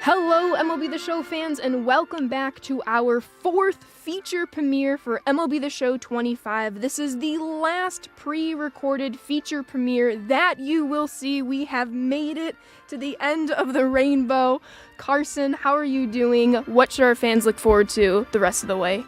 Hello, MLB The Show fans, and welcome back to our fourth feature premiere for MLB The Show 25. This is the last pre-recorded feature premiere that you will see. We have made it to the end of the rainbow. Carson, how are you doing? What should our fans look forward to the rest of the way?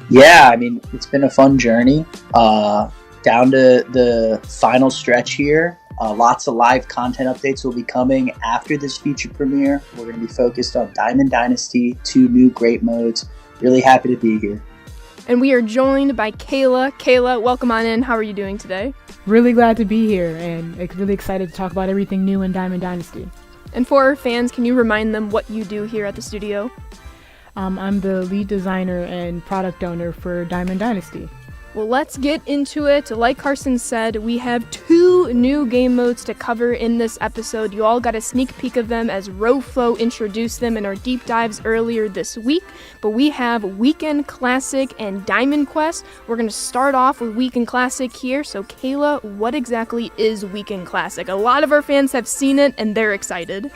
Yeah, I mean, it's been a fun journey. Down to the final stretch here. Lots of live content updates will be coming after this feature premiere. We're going to be focused on Diamond Dynasty, 2 new great modes. Really happy to be here. And we are joined by Kayla. Kayla, welcome on in. How are you doing today? Really glad to be here and really excited to talk about everything new in Diamond Dynasty. And for our fans, can you remind them what you do here at the studio? I'm the lead designer and product owner for Diamond Dynasty. Well, let's get into it. Like Carson said, we have 2 new game modes to cover in this episode. You all got a sneak peek of them as Roflo introduced them in our deep dives earlier this week. But we have Weekend Classic and Diamond Quest. We're going to start off with Weekend Classic here. So Kayla, what exactly is Weekend Classic? A lot of our fans have seen it and they're excited.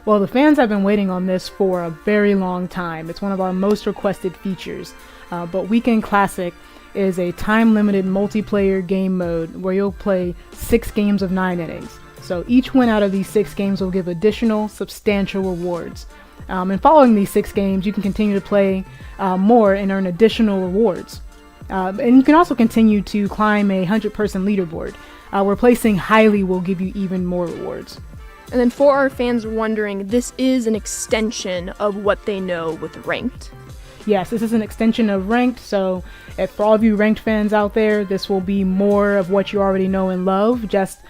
Well, the fans have been waiting on this for a very long time. It's one of our most requested features. But Weekend Classic is a time-limited multiplayer game mode where you'll play 6 games of 9 innings. So each win out of these 6 games will give additional substantial rewards. And following these 6 games, you can continue to play more and earn additional rewards. And you can also continue to climb a 100-person leaderboard, where placing highly will give you even more rewards. And then for our fans wondering, this is an extension of what they know with Ranked. Yes, this is an extension of Ranked, so for all of you Ranked fans out there, this will be more of what you already know and love, just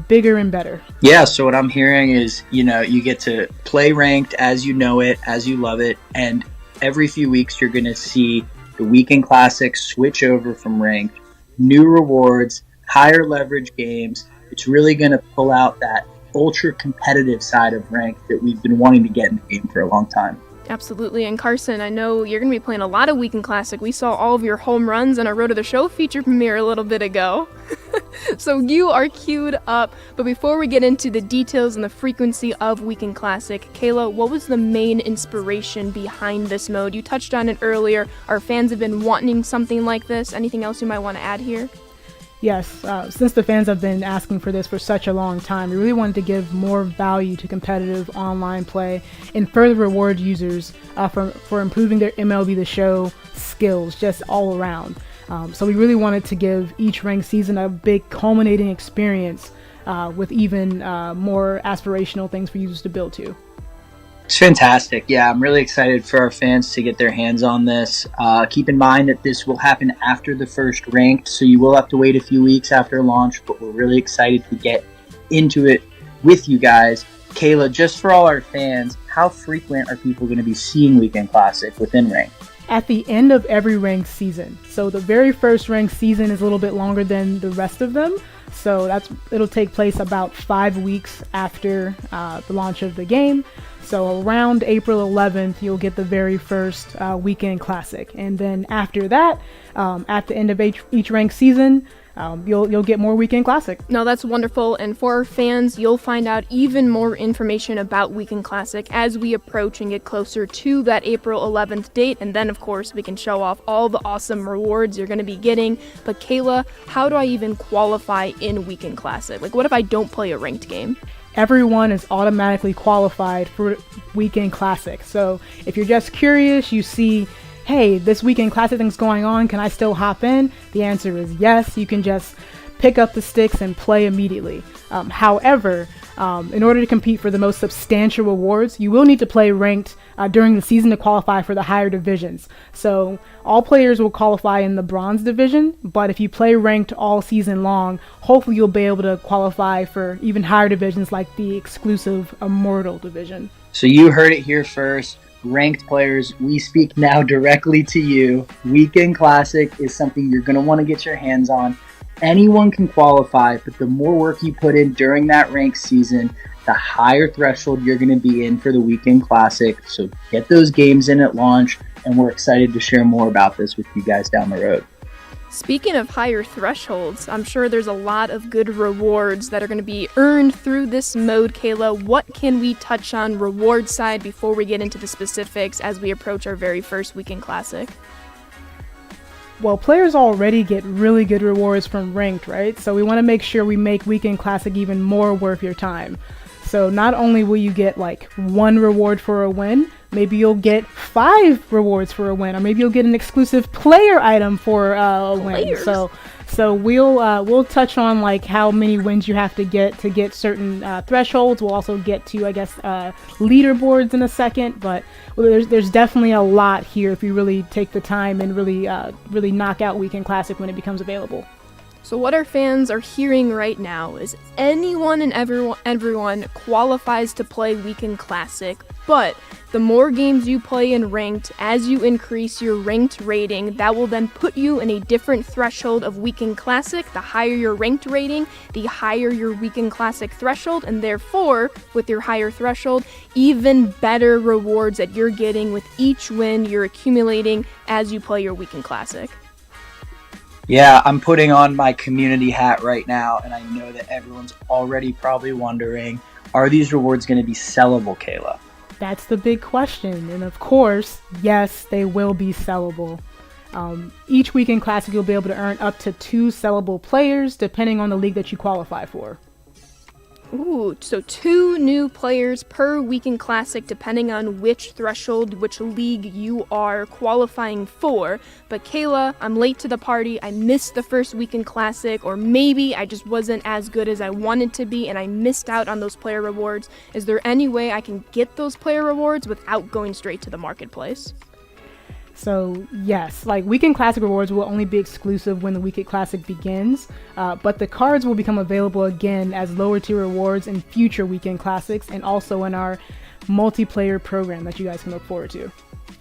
bigger and better. Yeah, so what I'm hearing is, you get to play Ranked as you know it, as you love it, and every few weeks you're going to see the Weekend Classic switch over from Ranked, new rewards, higher leverage games. It's really going to pull out that ultra competitive side of Ranked that we've been wanting to get in the game for a long time. Absolutely. And Carson, I know you're going to be playing a lot of Weekend Classic. We saw all of your home runs on our Road to the Show feature premiere a little bit ago. So you are queued up. But before we get into the details and the frequency of Weekend Classic, Kayla, what was the main inspiration behind this mode? You touched on it earlier. Our fans have been wanting something like this. Anything else you might want to add here? Yes, since the fans have been asking for this for such a long time, we really wanted to give more value to competitive online play and further reward users for improving their MLB The Show skills just all around. So we really wanted to give each ranked season a big culminating experience with even more aspirational things for users to build to. It's fantastic. Yeah, I'm really excited for our fans to get their hands on this. Keep in mind that this will happen after the first Ranked, so you will have to wait a few weeks after launch, but we're really excited to get into it with you guys. Kayla, just for all our fans, how frequent are people going to be seeing Weekend Classic within Ranked? At the end of every ranked season. So the very first ranked season is a little bit longer than the rest of them. So it'll take place about 5 weeks after the launch of the game. So around April 11th, you'll get the very first Weekend Classic. And then after that, at the end of each ranked season, you'll get more Weekend Classic. No, that's wonderful. And for our fans, you'll find out even more information about Weekend Classic as we approach and get closer to that April 11th date. And then, of course, we can show off all the awesome rewards you're going to be getting. But Kayla, how do I even qualify in Weekend Classic? Like, what if I don't play a ranked game? Everyone is automatically qualified for Weekend Classic. So if you're just curious, you see, hey, this Weekend Classic thing's going on, can I still hop in? The answer is yes. You can just pick up the sticks and play immediately. However, in order to compete for the most substantial rewards, you will need to play ranked during the season to qualify for the higher divisions. So all players will qualify in the bronze division, but if you play ranked all season long, hopefully you'll be able to qualify for even higher divisions like the exclusive Immortal division. So you heard it here first. Ranked players, we speak now directly to you. Weekend Classic is something you're going to want to get your hands on. Anyone can qualify, but the more work you put in during that ranked season, the higher threshold you're going to be in for the Weekend Classic. So get those games in at launch, and we're excited to share more about this with you guys down the road. Speaking of higher thresholds, I'm sure there's a lot of good rewards that are going to be earned through this mode. Kayla, what can we touch on reward side before we get into the specifics as we approach our very first Weekend Classic? Well, players already get really good rewards from ranked, right? So we want to make sure we make Weekend Classic even more worth your time. So not only will you get like 1 reward for a win, maybe you'll get 5 rewards for a win, or maybe you'll get an exclusive player item for a win. So we'll touch on like how many wins you have to get certain thresholds. We'll also get to, I guess, leaderboards in a second. But there's definitely a lot here if you really take the time and really knock out Weekend Classic when it becomes available. So what our fans are hearing right now is anyone and everyone qualifies to play Weekend Classic, but the more games you play in ranked, as you increase your ranked rating, that will then put you in a different threshold of Weekend Classic. The higher your ranked rating, the higher your Weekend Classic threshold, and therefore, with your higher threshold, even better rewards that you're getting with each win you're accumulating as you play your Weekend Classic. Yeah, I'm putting on my community hat right now, and I know that everyone's already probably wondering, are these rewards going to be sellable, Kayla? That's the big question. And of course, yes, they will be sellable. Each Weekend Classic, you'll be able to earn up to 2 sellable players, depending on the league that you qualify for. Ooh, so 2 new players per Weekend Classic depending on which threshold, which league you are qualifying for. But Kayla, I'm late to the party, I missed the first Weekend Classic, or maybe I just wasn't as good as I wanted to be and I missed out on those player rewards. Is there any way I can get those player rewards without going straight to the marketplace? So yes, like Weekend Classic rewards will only be exclusive when the Weekend Classic begins, but the cards will become available again as lower tier rewards in future Weekend Classics and also in our multiplayer program that you guys can look forward to.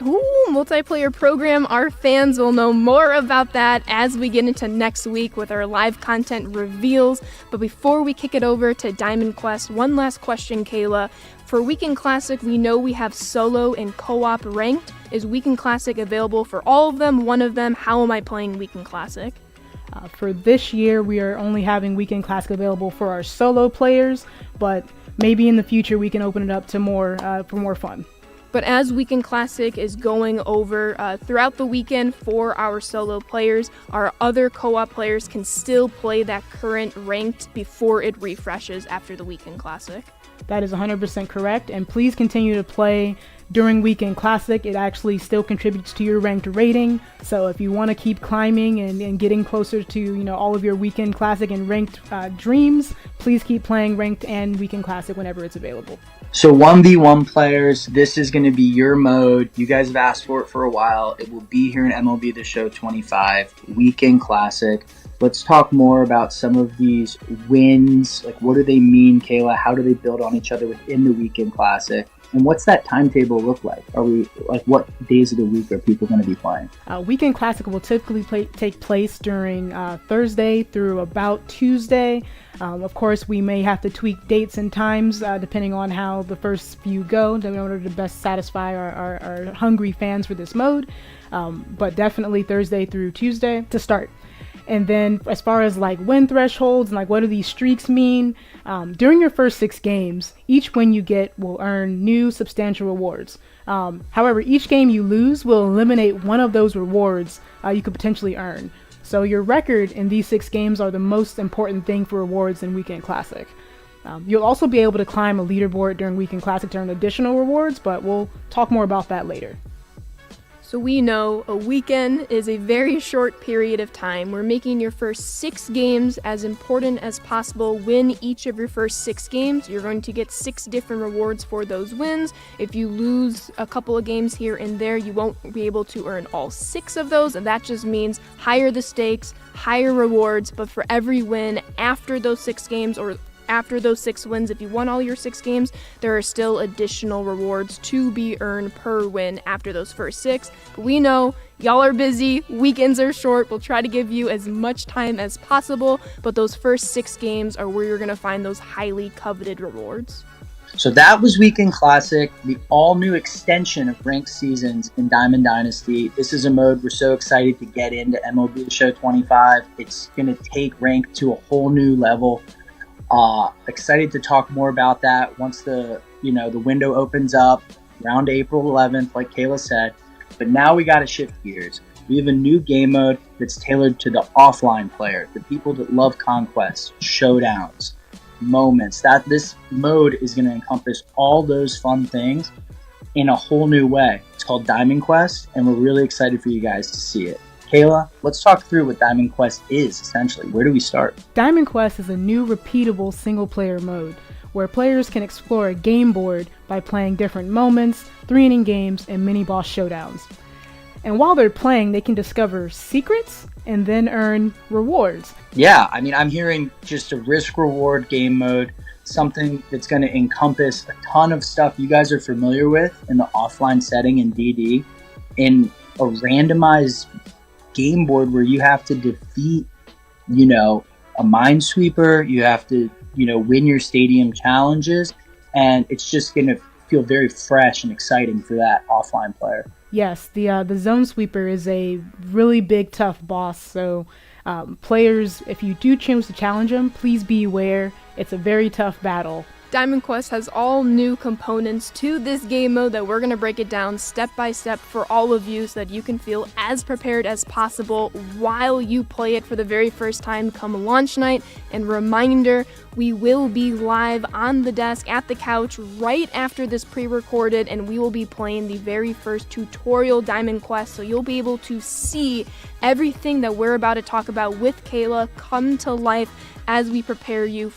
Ooh, multiplayer program. Our fans will know more about that as we get into next week with our live content reveals. But before we kick it over to Diamond Quest, one last question, Kayla. For Weekend Classic, we know we have solo and co-op ranked. Is Weekend Classic available for all of them, one of them? How am I playing Weekend Classic? For this year, we are only having Weekend Classic available for our solo players, but maybe in the future we can open it up to more for more fun. But as Weekend Classic is going over throughout the weekend for our solo players, our other co-op players can still play that current ranked before it refreshes after the Weekend Classic. That is 100% correct, and please continue to play during Weekend Classic. It actually still contributes to your ranked rating, so if you want to keep climbing and getting closer to all of your Weekend Classic and ranked dreams, please keep playing ranked and Weekend Classic whenever it's available. So 1v1 players, this is going to be your mode. You guys have asked for it for a while. It will be here in MLB The Show 25, Weekend Classic. Let's talk more about some of these wins. Like, what do they mean, Kayla? How do they build on each other within the Weekend Classic? And what's that timetable look like? Are we what days of the week are people going to be playing? Weekend Classic will typically take place during Thursday through about Tuesday. Of course, we may have to tweak dates and times depending on how the first few go in order to best satisfy our hungry fans for this mode. But definitely Thursday through Tuesday to start. And then as far as like win thresholds and like what do these streaks mean, during your first 6 games, each win you get will earn new substantial rewards. However, each game you lose will eliminate one of those rewards you could potentially earn. So your record in these 6 games are the most important thing for rewards in Weekend Classic. You'll also be able to climb a leaderboard during Weekend Classic to earn additional rewards, but we'll talk more about that later. So we know a weekend is a very short period of time. We're making your first 6 games as important as possible. Win each of your first 6 games. You're going to get 6 different rewards for those wins. If you lose a couple of games here and there, you won't be able to earn all 6 of those. And that just means higher the stakes, higher rewards. But for every win after those 6 games or after those 6 wins, if you won all your 6 games, there are still additional rewards to be earned per win after those first 6. But we know y'all are busy, weekends are short, we'll try to give you as much time as possible, but those first 6 games are where you're going to find those highly coveted rewards. So that was Weekend Classic, the all-new extension of ranked seasons in Diamond Dynasty. This is a mode we're so excited to get into MLB The Show 25. It's going to take ranked to a whole new level. Excited to talk more about that once the window opens up around April 11th, like Kayla said. But now we got to shift gears. We have a new game mode that's tailored to the offline player, the people that love conquests, showdowns, moments. That this mode is going to encompass all those fun things in a whole new way. It's called Diamond Quest, and we're really excited for you guys to see it. Kayla, let's talk through what Diamond Quest is, essentially. Where do we start? Diamond Quest is a new repeatable single-player mode where players can explore a game board by playing different moments, 3-inning games, and mini-boss showdowns. And while they're playing, they can discover secrets and then earn rewards. Yeah, I mean, I'm hearing just a risk-reward game mode, something that's going to encompass a ton of stuff you guys are familiar with in the offline setting in DD, in a randomized game board where you have to defeat, a minesweeper, you have to, win your stadium challenges, and it's just going to feel very fresh and exciting for that offline player. Yes, the Zone Sweeper is a really big, tough boss, so players, if you do choose to challenge him, please be aware. It's a very tough battle. Diamond Quest has all new components to this game mode that we're going to break it down step by step for all of you so that you can feel as prepared as possible while you play it for the very first time come launch night. And reminder, we will be live on the desk at the couch right after this pre-recorded, and we will be playing the very first tutorial Diamond Quest, so you'll be able to see everything that we're about to talk about with Kayla come to life as we prepare you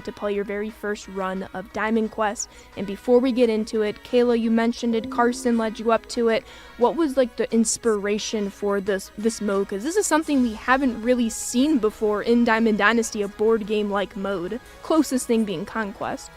to play your very first run of Diamond Quest. And before we get into it, Kayla, you mentioned it, Carson led you up to it. What was the inspiration for this mode? Because this is something we haven't really seen before in Diamond Dynasty, a board game-like mode. Closest thing being Conquest.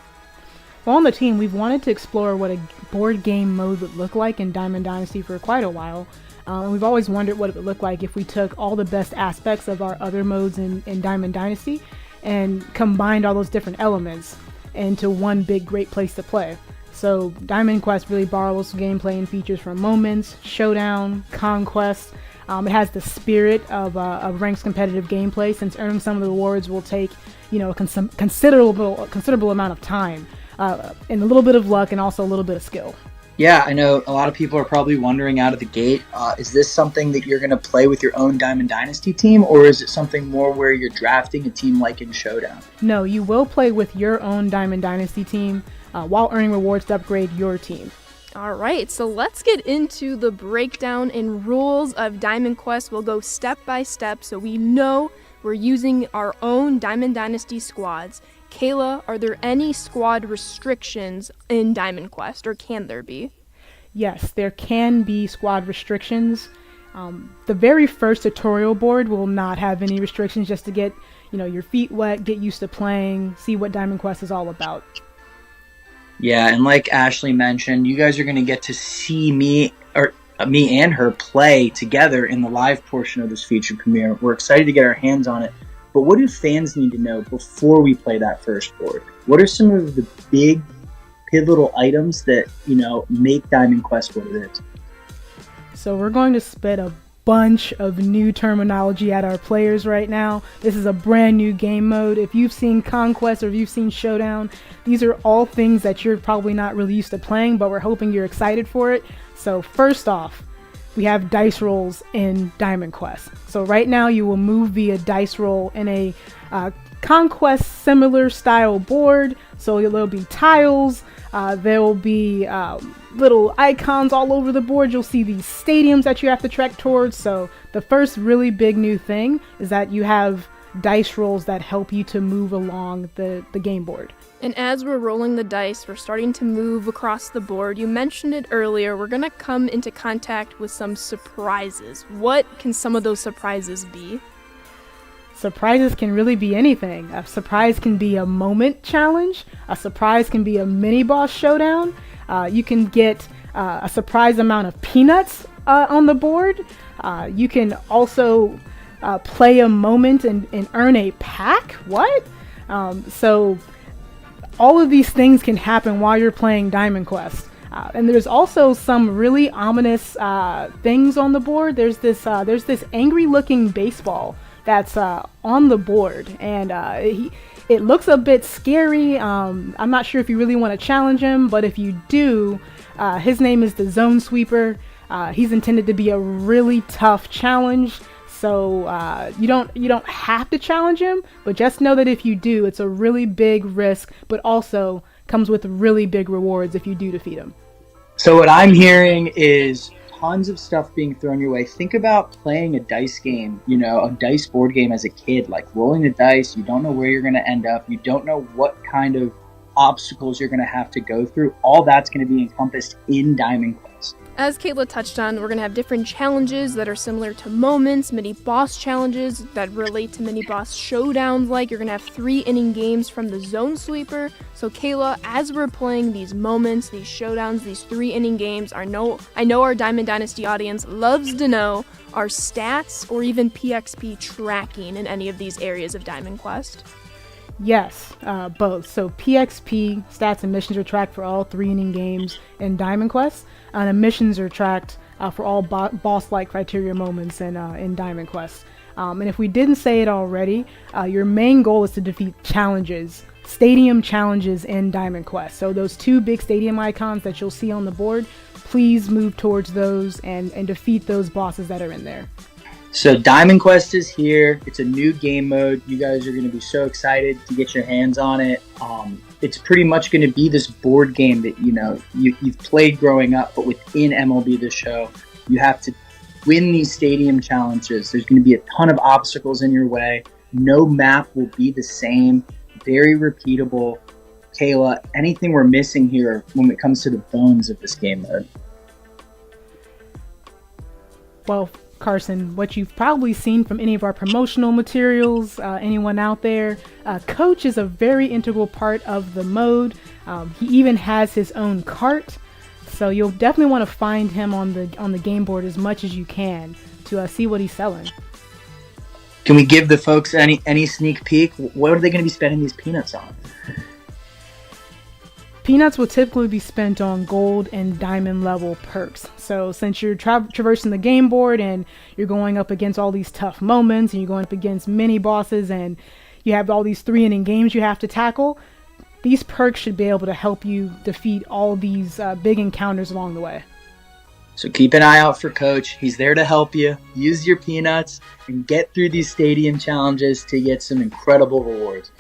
Well, on the team, we've wanted to explore what a board game mode would look like in Diamond Dynasty for quite a while. And we've always wondered what it would look like if we took all the best aspects of our other modes in Diamond Dynasty and combined all those different elements into one big great place to play. So Diamond Quest really borrows gameplay and features from Moments, Showdown, Conquest. It has the spirit of Rank's competitive gameplay, since earning some of the rewards will take a considerable amount of time, and a little bit of luck and also a little bit of skill. Yeah, I know a lot of people are probably wondering out of the gate, is this something that you're going to play with your own Diamond Dynasty team, or is it something more where you're drafting a team like in Showdown? No, you will play with your own Diamond Dynasty team while earning rewards to upgrade your team. All right, so let's get into the breakdown and rules of Diamond Quest. We'll go step by step so we know we're using our own Diamond Dynasty squads. Kayla, are there any squad restrictions in Diamond Quest, or can there be? Yes, there can be squad restrictions. The very first tutorial board will not have any restrictions, just to get your feet wet, get used to playing, see what Diamond Quest is all about. Yeah, and like Ashley mentioned, you guys are going to get to see me and her play together in the live portion of this feature premiere. We're excited to get our hands on it. But what do fans need to know before we play that first board? What are some of the big pivotal items that, make Diamond Quest what it is? So we're going to spit a bunch of new terminology at our players right now. This is a brand new game mode. If you've seen Conquest or if you've seen Showdown, these are all things that you're probably not really used to playing, but we're hoping you're excited for it. So first off, we have dice rolls in Diamond Quest. So right now you will move via dice roll in a Conquest similar style board. So there'll be tiles, there will be little icons all over the board. You'll see these stadiums that you have to trek towards. So the first really big new thing is that you have dice rolls that help you to move along the game board. And as we're rolling the dice, we're starting to move across the board. You mentioned it earlier, we're going to come into contact with some surprises. What can some of those surprises be? Surprises can really be anything. A surprise can be a moment challenge. A surprise can be a mini boss showdown. You can get a surprise amount of peanuts on the board. You can also play a moment and earn a pack. What? So all of these things can happen while you're playing Diamond Quest. And there's also some really ominous things on the board. There's this angry-looking baseball that's on the board, and it looks a bit scary. I'm not sure if you really want to challenge him, but if you do, his name is the Zone Sweeper. He's intended to be a really tough challenge, so you don't have to challenge him, but just know that if you do, it's a really big risk, but also comes with really big rewards if you do defeat him. So what I'm hearing is tons of stuff being thrown your way. Think about playing a dice game, a dice board game as a kid, like rolling the dice. You don't know where you're going to end up. You don't know what kind of obstacles you're going to have to go through. All that's going to be encompassed in Diamond Quest. As Kayla touched on, we're going to have different challenges that are similar to moments, mini-boss challenges that relate to mini-boss showdowns. Like, you're going to have 3-inning games from the Zone Sweeper. So Kayla, as we're playing these moments, these showdowns, these 3-inning games, I know our Diamond Dynasty audience loves to know our stats or even PXP tracking in any of these areas of Diamond Quest. Yes, both. So PXP stats and missions are tracked for all 3-inning games in Diamond Quest, and missions are tracked for all boss-like criteria moments in Diamond Quest. And if we didn't say it already, your main goal is to defeat stadium challenges in Diamond Quest. So those 2 big stadium icons that you'll see on the board, please move towards those and defeat those bosses that are in there. So Diamond Quest is here. It's a new game mode. You guys are going to be so excited to get your hands on it. It's pretty much going to be this board game that you've played growing up, but within MLB The Show, you have to win these stadium challenges. There's going to be a ton of obstacles in your way. No map will be the same. Very repeatable. Kayla, anything we're missing here when it comes to the bones of this game mode? Well, Carson, what you've probably seen from any of our promotional materials, anyone out there, Coach is a very integral part of the mode. He even has his own cart, so you'll definitely want to find him on the game board as much as you can to see what he's selling. Can we give the folks any sneak peek? What are they going to be spending these peanuts on? Peanuts will typically be spent on gold and diamond level perks. So since you're traversing the game board and you're going up against all these tough moments and you're going up against mini bosses and you have all these 3-inning games you have to tackle, these perks should be able to help you defeat all these big encounters along the way. So keep an eye out for Coach. He's there to help you. Use your peanuts and get through these stadium challenges to get some incredible rewards.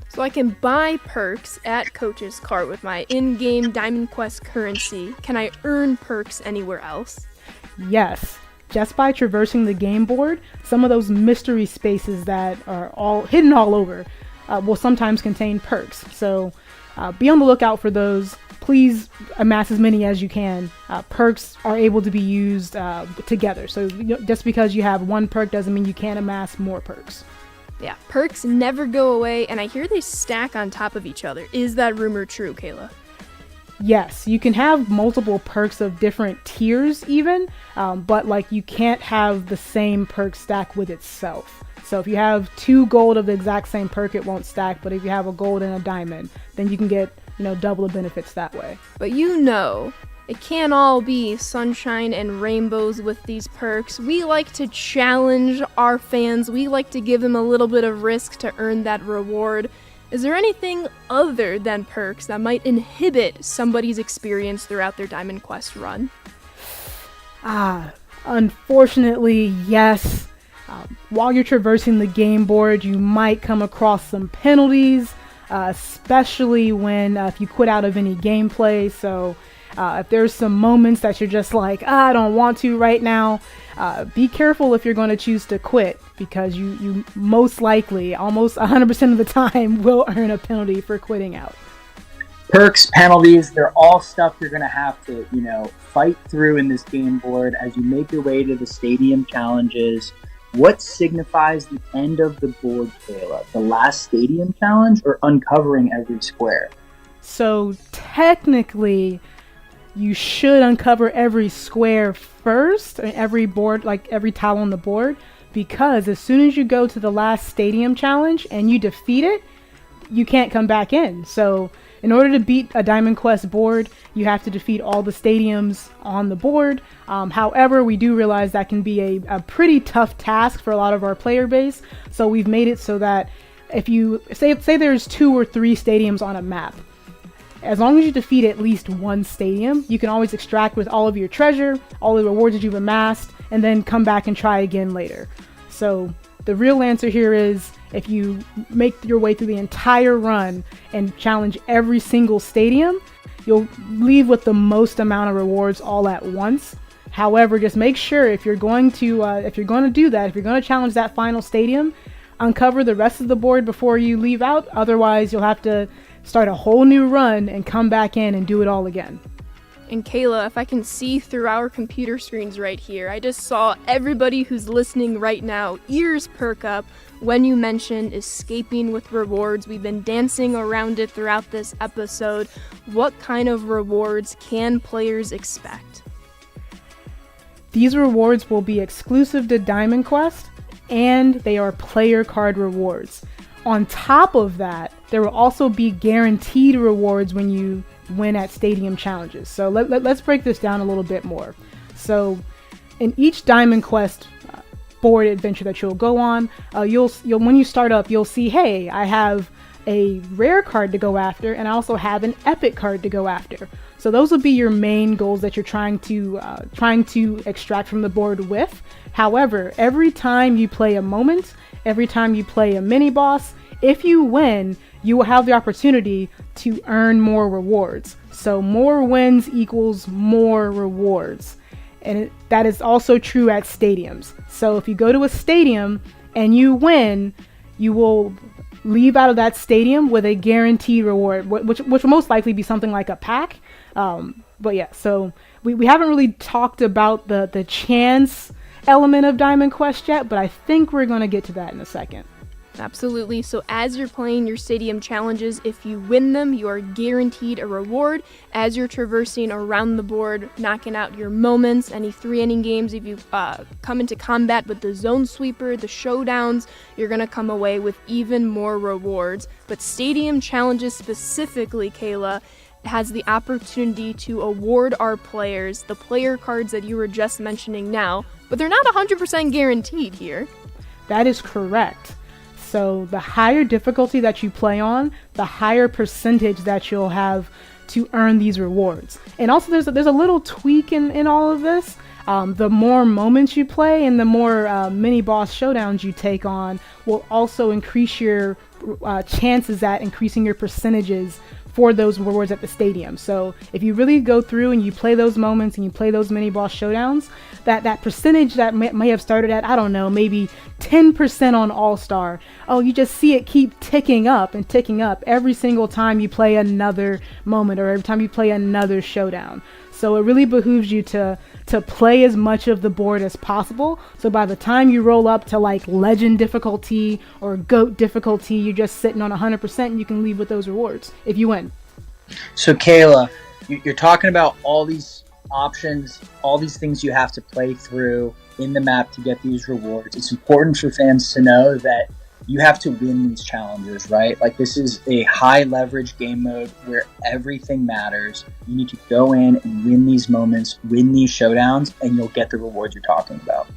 So I can buy perks at Coach's cart with my in-game Diamond Quest currency. Can I earn perks anywhere else? Yes. Just by traversing the game board, some of those mystery spaces that are all hidden all over will sometimes contain perks. So be on the lookout for those. Please amass as many as you can. Perks are able to be used together. So just because you have one perk doesn't mean you can't amass more perks. Yeah, perks never go away, and I hear they stack on top of each other. Is that rumor true, Kayla? Yes, you can have multiple perks of different tiers even, but you can't have the same perk stack with itself. So if you have 2 gold of the exact same perk, it won't stack, but if you have a gold and a diamond, then you can get, double the benefits that way. But it can't all be sunshine and rainbows with these perks. We like to challenge our fans. We like to give them a little bit of risk to earn that reward. Is there anything other than perks that might inhibit somebody's experience throughout their Diamond Quest run? Unfortunately, yes. While you're traversing the game board, you might come across some penalties, especially if you quit out of any gameplay. So if there's some moments that you're just like, I don't want to right now, be careful if you're going to choose to quit, because you most likely, almost 100% of the time, will earn a penalty for quitting out. Perks, penalties, they're all stuff you're going to have to, fight through in this game board as you make your way to the stadium challenges. What signifies the end of the board, Kayla? The last stadium challenge or uncovering every square? So technically, you should uncover every square first, and every board, every tile on the board, because as soon as you go to the last stadium challenge and you defeat it, you can't come back in. So in order to beat a Diamond Quest board, you have to defeat all the stadiums on the board. However, we do realize that can be a pretty tough task for a lot of our player base. So we've made it so that if you say there's 2 or 3 stadiums on a map, as long as you defeat at least one stadium, you can always extract with all of your treasure, all the rewards that you've amassed, and then come back and try again later. So the real answer here is, if you make your way through the entire run and challenge every single stadium, you'll leave with the most amount of rewards all at once. However, just make sure if you're going to do that, if you're going to challenge that final stadium, uncover the rest of the board before you leave out. Otherwise, you'll have to start a whole new run and come back in and do it all again. And Kayla, if I can see through our computer screens right here, I just saw everybody who's listening right now, ears perk up when you mentioned escaping with rewards. We've been dancing around it throughout this episode. What kind of rewards can players expect? These rewards will be exclusive to Diamond Quest, and they are player card rewards. On top of that, there will also be guaranteed rewards when you win at stadium challenges. So let's break this down a little bit more. So in each Diamond Quest board adventure that you'll go on, you'll when you start up, you'll see, hey, I have a rare card to go after, and I also have an epic card to go after. So those will be your main goals that you're trying to extract from the board with. However, every time you play a moment, every time you play a mini boss, if you win, you will have the opportunity to earn more rewards. So more wins equals more rewards. And that is also true at stadiums. So if you go to a stadium and you win, you will leave out of that stadium with a guaranteed reward, which will most likely be something like a pack. But yeah, so we haven't really talked about the chance element of Diamond Quest yet, but I think we're going to get to that in a second. Absolutely. So as you're playing your stadium challenges, if you win them, you are guaranteed a reward. As you're traversing around the board, knocking out your moments, any 3-inning games, if you come into combat with the zone sweeper, the showdowns, you're going to come away with even more rewards. But stadium challenges specifically, Kayla, has the opportunity to award our players the player cards that you were just mentioning now, but they're not 100% guaranteed here. That is correct. So the higher difficulty that you play on, the higher percentage that you'll have to earn these rewards. And also there's a little tweak in all of this. The more moments you play and the more mini boss showdowns you take on will also increase your chances at increasing your percentages for those rewards at the stadium. So if you really go through and you play those moments and you play those mini boss showdowns, that percentage that may have started at, I don't know, maybe 10% on All-Star, you just see it keep ticking up and ticking up every single time you play another moment or every time you play another showdown. So it really behooves you to play as much of the board as possible. So by the time you roll up to like legend difficulty or GOAT difficulty, you're just sitting on 100% and you can leave with those rewards if you win. So Kayla, you're talking about all these options, all these things you have to play through in the map to get these rewards. It's important for fans to know that you have to win these challenges, right? Like, this is a high leverage game mode where everything matters. You need to go in and win these moments, win these showdowns, and you'll get the rewards you're talking about.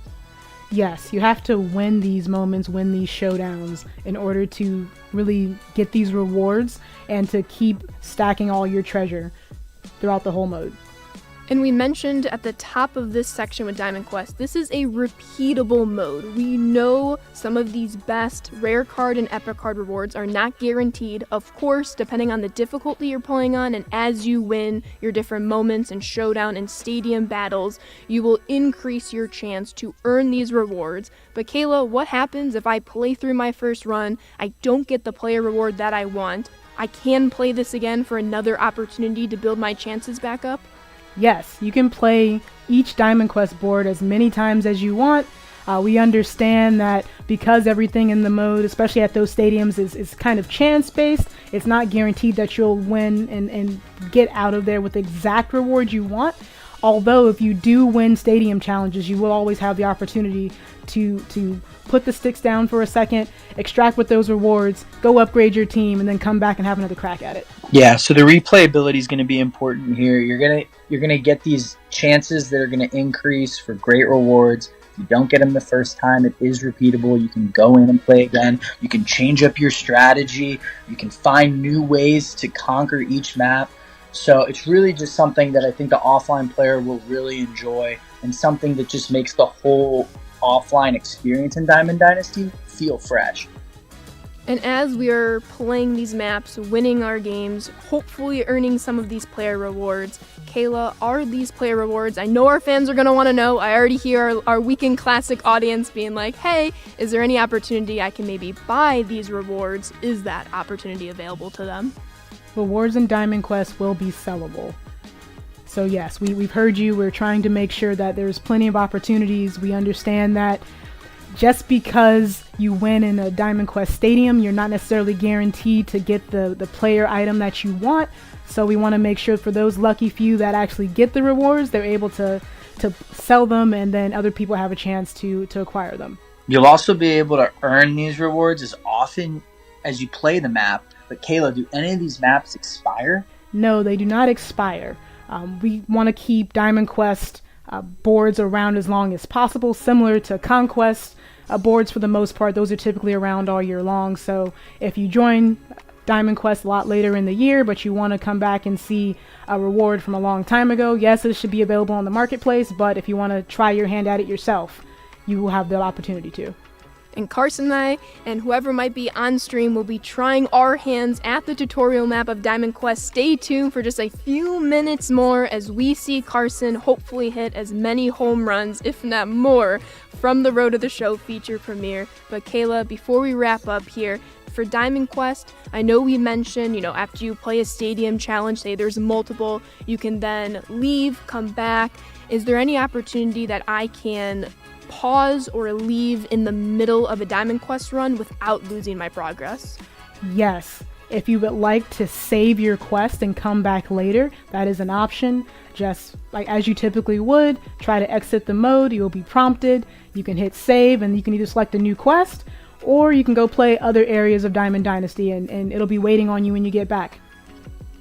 Yes, you have to win these moments, win these showdowns in order to really get these rewards and to keep stacking all your treasure throughout the whole mode. And we mentioned at the top of this section with Diamond Quest, this is a repeatable mode. We know some of these best rare card and epic card rewards are not guaranteed. Of course, depending on the difficulty you're playing on, and as you win your different moments and showdown and stadium battles, you will increase your chance to earn these rewards. But Kayla, what happens if I play through my first run, I don't get the player reward that I want? I can play this again for another opportunity to build my chances back up? Yes, you can play each Diamond Quest board as many times as you want. We understand that because everything in the mode, especially at those stadiums, is kind of chance-based, it's not guaranteed that you'll win and get out of there with the exact reward you want. Although if you do win stadium challenges, you will always have the opportunity to put the sticks down for a second, extract with those rewards, go upgrade your team, and then come back and have another crack at it. Yeah, so the replayability is going to be important here. You're gonna get these chances that are going to increase for great rewards. If you don't get them the first time, it is repeatable. You can go in and play again. You can change up your strategy. You can find new ways to conquer each map. So it's really just something that I think the offline player will really enjoy, and something that just makes the whole offline experience in Diamond Dynasty feel fresh. And as we are playing these maps, winning our games, hopefully earning some of these player rewards, Kayla, are these player rewards? I know our fans are going to want to know. I already hear our Weekend Classic audience being like, hey, is there any opportunity I can maybe buy these rewards? Is that opportunity available to them? Rewards in Diamond Quest will be sellable. So yes, we've heard you. We're trying to make sure that there's plenty of opportunities. We understand that just because you win in a Diamond Quest stadium, you're not necessarily guaranteed to get the player item that you want. So we want to make sure for those lucky few that actually get the rewards, they're able to sell them, and then other people have a chance to acquire them. You'll also be able to earn these rewards as often as you play the map. But Kayla, do any of these maps expire? No, they do not expire. We want to keep Diamond Quest boards around as long as possible, similar to Conquest boards for the most part. Those are typically around all year long. So if you join Diamond Quest a lot later in the year, but you want to come back and see a reward from a long time ago, yes, it should be available on the marketplace, but if you want to try your hand at it yourself, you will have the opportunity to. And Carson and I, and whoever might be on stream, will be trying our hands at the tutorial map of Diamond Quest. Stay tuned for just a few minutes more as we see Carson hopefully hit as many home runs, if not more, from the Road to the Show feature premiere. But Kayla, before we wrap up here, for Diamond Quest, I know we mentioned, after you play a stadium challenge, say there's multiple, you can then leave, come back. Is there any opportunity that I can pause or leave in the middle of a Diamond Quest run without losing my progress? Yes. If you would like to save your quest and come back later, that is an option. Just like as you typically would, try to exit the mode. You'll be prompted. You can hit save, and you can either select a new quest, or you can go play other areas of Diamond Dynasty, and it'll be waiting on you when you get back.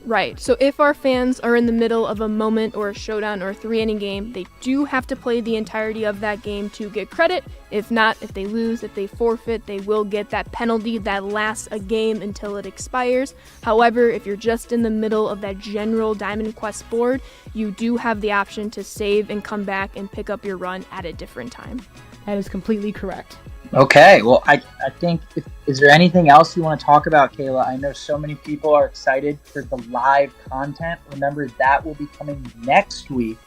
Right, so if our fans are in the middle of a moment or a showdown or a 3-inning game, they do have to play the entirety of that game to get credit. If not, if they lose, if they forfeit, they will get that penalty that lasts a game until it expires. However, if you're just in the middle of that general Diamond Quest board, you do have the option to save and come back and pick up your run at a different time. That is completely correct. Okay, well, I think, is there anything else you want to talk about, Kayla? I know so many people are excited for the live content. Remember, that will be coming next week.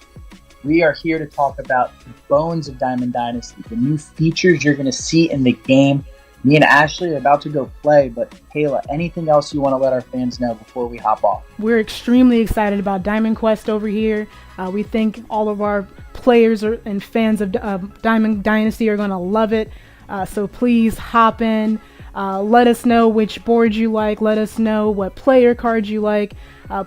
We are here to talk about the bones of Diamond Dynasty, the new features you're going to see in the game. Me and Ashley are about to go play, but Kayla, anything else you want to let our fans know before we hop off? We're extremely excited about Diamond Quest over here. We think all of our players and fans of Diamond Dynasty are going to love it. So please hop in. Let us know which board you like. Let us know what player cards you like.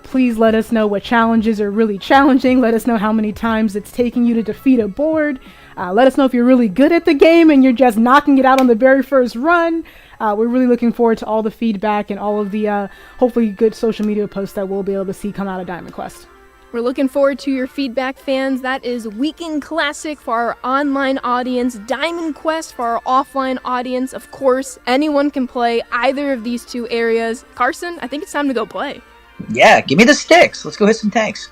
Please let us know what challenges are really challenging. Let us know how many times it's taking you to defeat a board. Let us know if you're really good at the game and you're just knocking it out on the very first run. We're really looking forward to all the feedback and all of the hopefully good social media posts that we'll be able to see come out of Diamond Quest. We're looking forward to your feedback, fans. That is Weekend Classic for our online audience, Diamond Quest for our offline audience. Of course, anyone can play either of these two areas. Carson, I think it's time to go play. Yeah, give me the sticks. Let's go hit some tanks.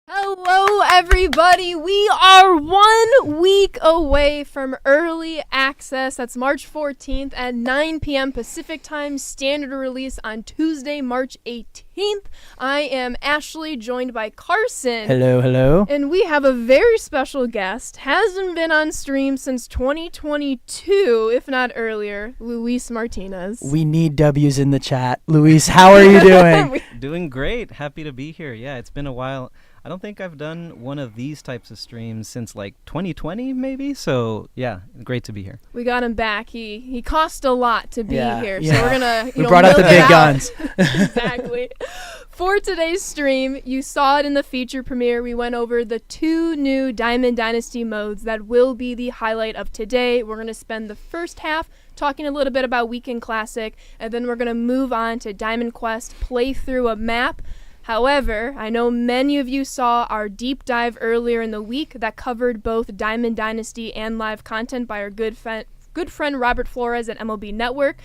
Hello, everybody. We are 1 week away from early access. That's March 14th at 9 p.m. Pacific time, standard release on Tuesday, March 18th. I am Ashley, joined by Carson. Hello, hello. And we have a very special guest. Hasn't been on stream since 2022, if not earlier, Luis Martinez. We need W's in the chat. Luis, how are you doing? Doing great. Happy to be here. Yeah, it's been a while. I don't think I've done one of these types of streams since like 2020 maybe, so yeah, great to be here. We got him back. He cost a lot to be here, yeah. so we're gonna we brought out the big guns. Exactly. For today's stream, you saw it in the feature premiere. We went over the 2 new Diamond Dynasty modes that will be the highlight of today. We're going to spend the first half talking a little bit about Weekend Classic, and then we're going to move on to Diamond Quest, play through a map. However, I know many of you saw our deep dive earlier in the week that covered both Diamond Dynasty and live content by our good friend Robert Flores at MLB Network.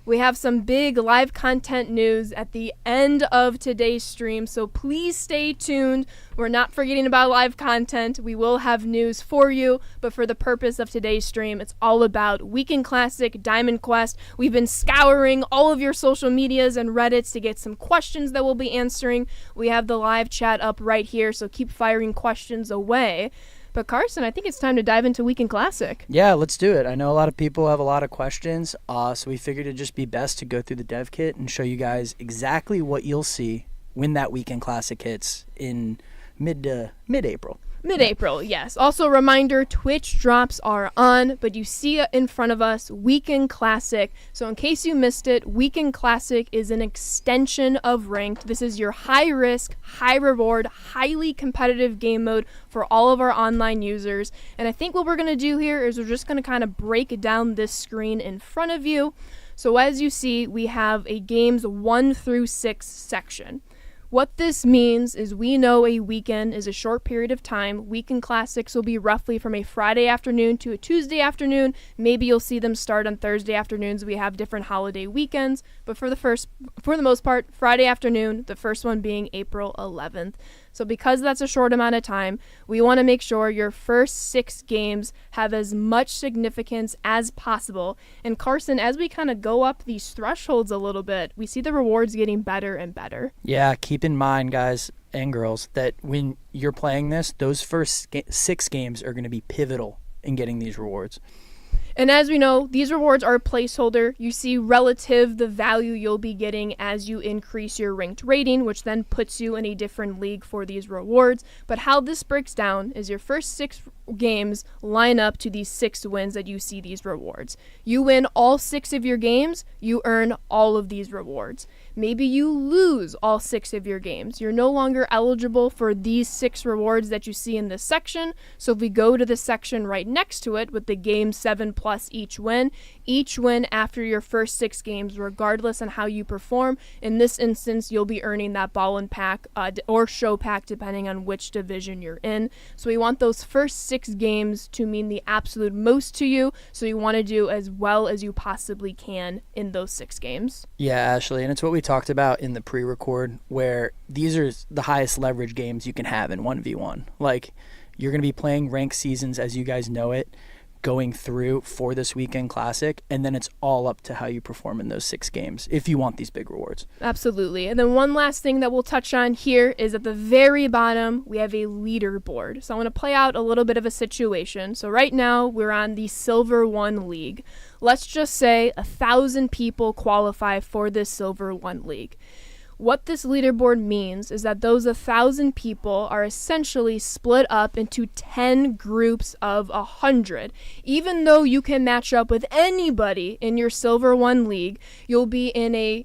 We have some big live content news at the end of today's stream, so please stay tuned. We're not forgetting about live content. We will have news for you, but for the purpose of today's stream, it's all about Weekend Classic, Diamond Quest. We've been scouring all of your social medias and Reddits to get some questions that we'll be answering. We have the live chat up right here, so keep firing questions away. But Carson, I think it's time to dive into Weekend Classic. Yeah, let's do it. I know a lot of people have a lot of questions, so we figured it'd just be best to go through the dev kit and show you guys exactly what you'll see when that Weekend Classic hits in mid-April. Mid-April, yes. Also, reminder, Twitch drops are on, but you see it in front of us, Weekend Classic. So in case you missed it, Weekend Classic is an extension of Ranked. This is your high-risk, high-reward, highly competitive game mode for all of our online users. And I think what we're going to do here is we're just going to kind of break down this screen in front of you. So as you see, we have a games 1 through 6 section. What this means is we know a weekend is a short period of time. Weekend Classics will be roughly from a Friday afternoon to a Tuesday afternoon. Maybe you'll see them start on Thursday afternoons. We have different holiday weekends, but for the most part, Friday afternoon, the first one being April 11th. So because that's a short amount of time, we want to make sure your first 6 games have as much significance as possible. And Carson, as we kind of go up these thresholds a little bit, we see the rewards getting better and better. Yeah, keep in mind, guys and girls, that when you're playing this, those first 6 games are going to be pivotal in getting these rewards. And as we know, these rewards are a placeholder. You see relative the value you'll be getting as you increase your ranked rating, which then puts you in a different league for these rewards. But how this breaks down is your first 6 games line up to these 6 wins that you see these rewards. You win all 6 of your games, you earn all of these rewards. Maybe you lose all 6 of your games. You're no longer eligible for these 6 rewards that you see in this section. So if we go to the section right next to it with the game 7 plus each win after your first 6 games, regardless on how you perform, in this instance, you'll be earning that ball and pack or show pack depending on which division you're in. So we want those first 6 games to mean the absolute most to you. So you want to do as well as you possibly can in those 6 games. Yeah, Ashley, and it's what we talked about in the pre-record, where these are the highest leverage games you can have in 1v1. Like, you're going to be playing ranked seasons as you guys know it, going through for this Weekend Classic, and then it's all up to how you perform in those 6 games if you want these big rewards. Absolutely. And then one last thing that we'll touch on here is at the very bottom, we have a leaderboard. So I want to play out a little bit of a situation. So right now, we're on the Silver 1 League. Let's just say 1,000 people qualify for this Silver 1 League. What this leaderboard means is that those 1,000 people are essentially split up into 10 groups of 100. Even though you can match up with anybody in your Silver 1 League, you'll be in a,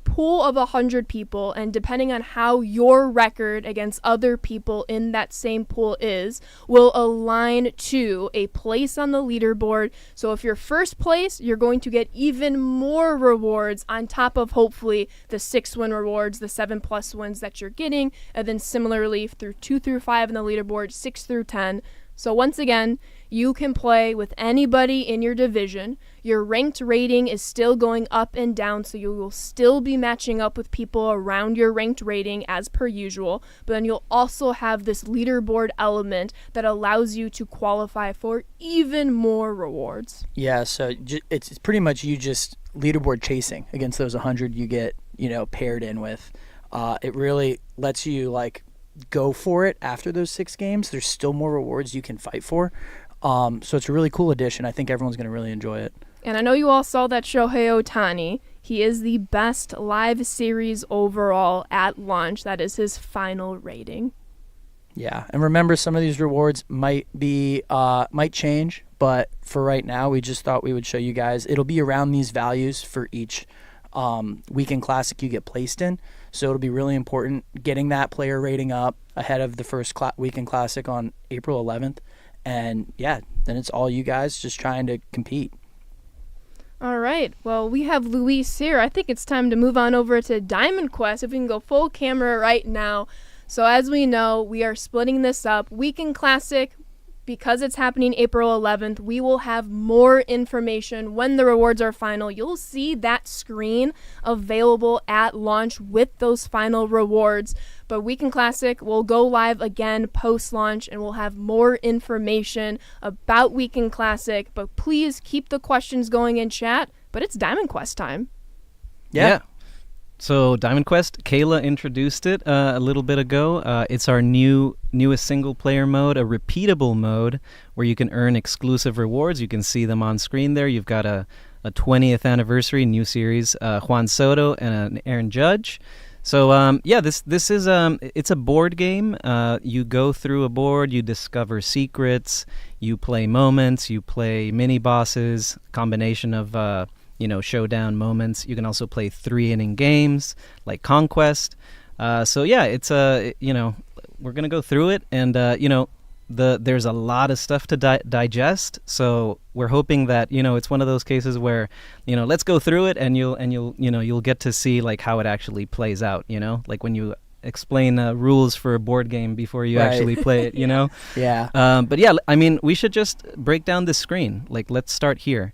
pool of 100 people, and depending on how your record against other people in that same pool is, will align to a place on the leaderboard. So if you're first place, you're going to get even more rewards on top of hopefully the 6 win rewards, the 7+ wins that you're getting, and then similarly through 2 through 5 in the leaderboard, 6 through 10. So once again, you can play with anybody in your division. Your ranked rating is still going up and down, so you will still be matching up with people around your ranked rating as per usual, but then you'll also have this leaderboard element that allows you to qualify for even more rewards. Yeah, so it's pretty much you just leaderboard chasing against those 100 you get, paired in with. It really lets you, go for it after those 6 games. There's still more rewards you can fight for. So it's a really cool addition. I think everyone's going to really enjoy it. And I know you all saw that Shohei Ohtani. He is the best live series overall at launch. That is his final rating. Yeah, and remember, some of these rewards might change, but for right now, we just thought we would show you guys. It'll be around these values for each Weekend Classic you get placed in. So it'll be really important getting that player rating up ahead of the first Weekend Classic on April 11th. And yeah, then it's all you guys just trying to compete. All right. Well, we have Luis here. I think it's time to move on over to Diamond Quest, if we can go full camera right now. So as we know, we are splitting this up. Weekend Classic, because it's happening April 11th, we will have more information when the rewards are final. You'll see that screen available at launch with those final rewards. But Weekend Classic will go live again post-launch, and we'll have more information about Weekend Classic. But please keep the questions going in chat. But it's Diamond Quest time. Yeah. So Diamond Quest, Kayla introduced it a little bit ago. It's our newest single-player mode, a repeatable mode where you can earn exclusive rewards. You can see them on screen there. You've got a 20th anniversary new series, Juan Soto and an Aaron Judge. So this is it's a board game. You go through a board, you discover secrets, you play moments, you play mini bosses, combination of showdown moments. You can also play 3-inning games like Conquest. It's we're gonna go through it, and there's a lot of stuff to digest. So we're hoping that it's one of those cases where let's go through it, and you'll get to see like how it actually plays out. Like when you explain rules for a board game before you actually play it. Yeah. But yeah, I mean, we should just break down this screen. Like, let's start here.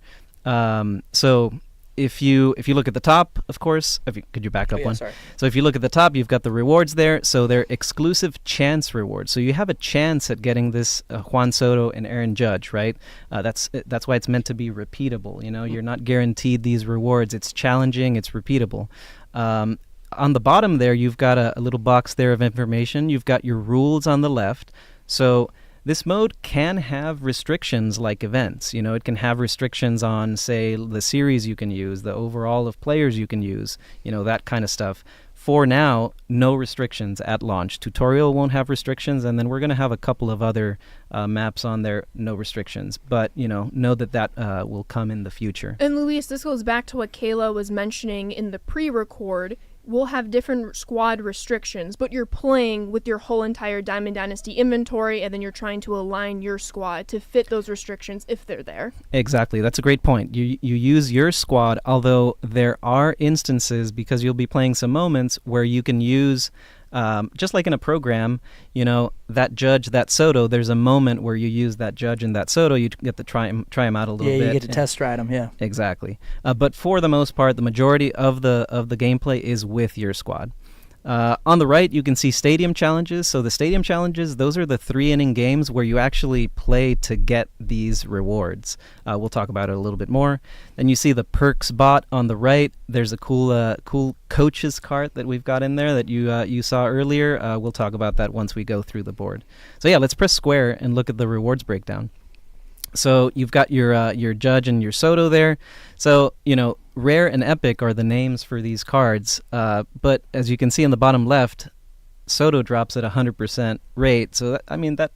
So if you look at the top, of course, could you back up one? Sorry. So if you look at the top, you've got the rewards there. So they're exclusive chance rewards. So you have a chance at getting this Juan Soto and Aaron Judge, right? That's why it's meant to be repeatable. You're not guaranteed these rewards. It's challenging. It's repeatable. On the bottom there, you've got a little box there of information. You've got your rules on the left. So this mode can have restrictions like events. It can have restrictions on, say, the series you can use, the overall of players you can use, that kind of stuff. For now, no restrictions at launch. Tutorial won't have restrictions, and then we're going to have a couple of other maps on there, no restrictions. But, know that will come in the future. And Luis, this goes back to what Kayla was mentioning in the pre-record. We'll have different squad restrictions, but you're playing with your whole entire Diamond Dynasty inventory, and then you're trying to align your squad to fit those restrictions if they're there. Exactly. That's a great point. You use your squad, although there are instances, because you'll be playing some moments, where you can use, just like in a program, that Judge, that Soto, there's a moment where you use that Judge and that Soto, you get to try him out a little bit. Yeah, you get to test ride them, yeah. Exactly. But for the most part, the majority of the gameplay is with your squad. On the right, you can see stadium challenges. So the stadium challenges, those are the 3-inning games where you actually play to get these rewards. We'll talk about it a little bit more. Then you see the perks bot on the right. There's a cool coaches cart that we've got in there that you saw earlier. We'll talk about that once we go through the board. So yeah, let's press square and look at the rewards breakdown. So you've got your Judge and your Soto there. So, Rare and Epic are the names for these cards. But as you can see in the bottom left, Soto drops at 100% rate. So, that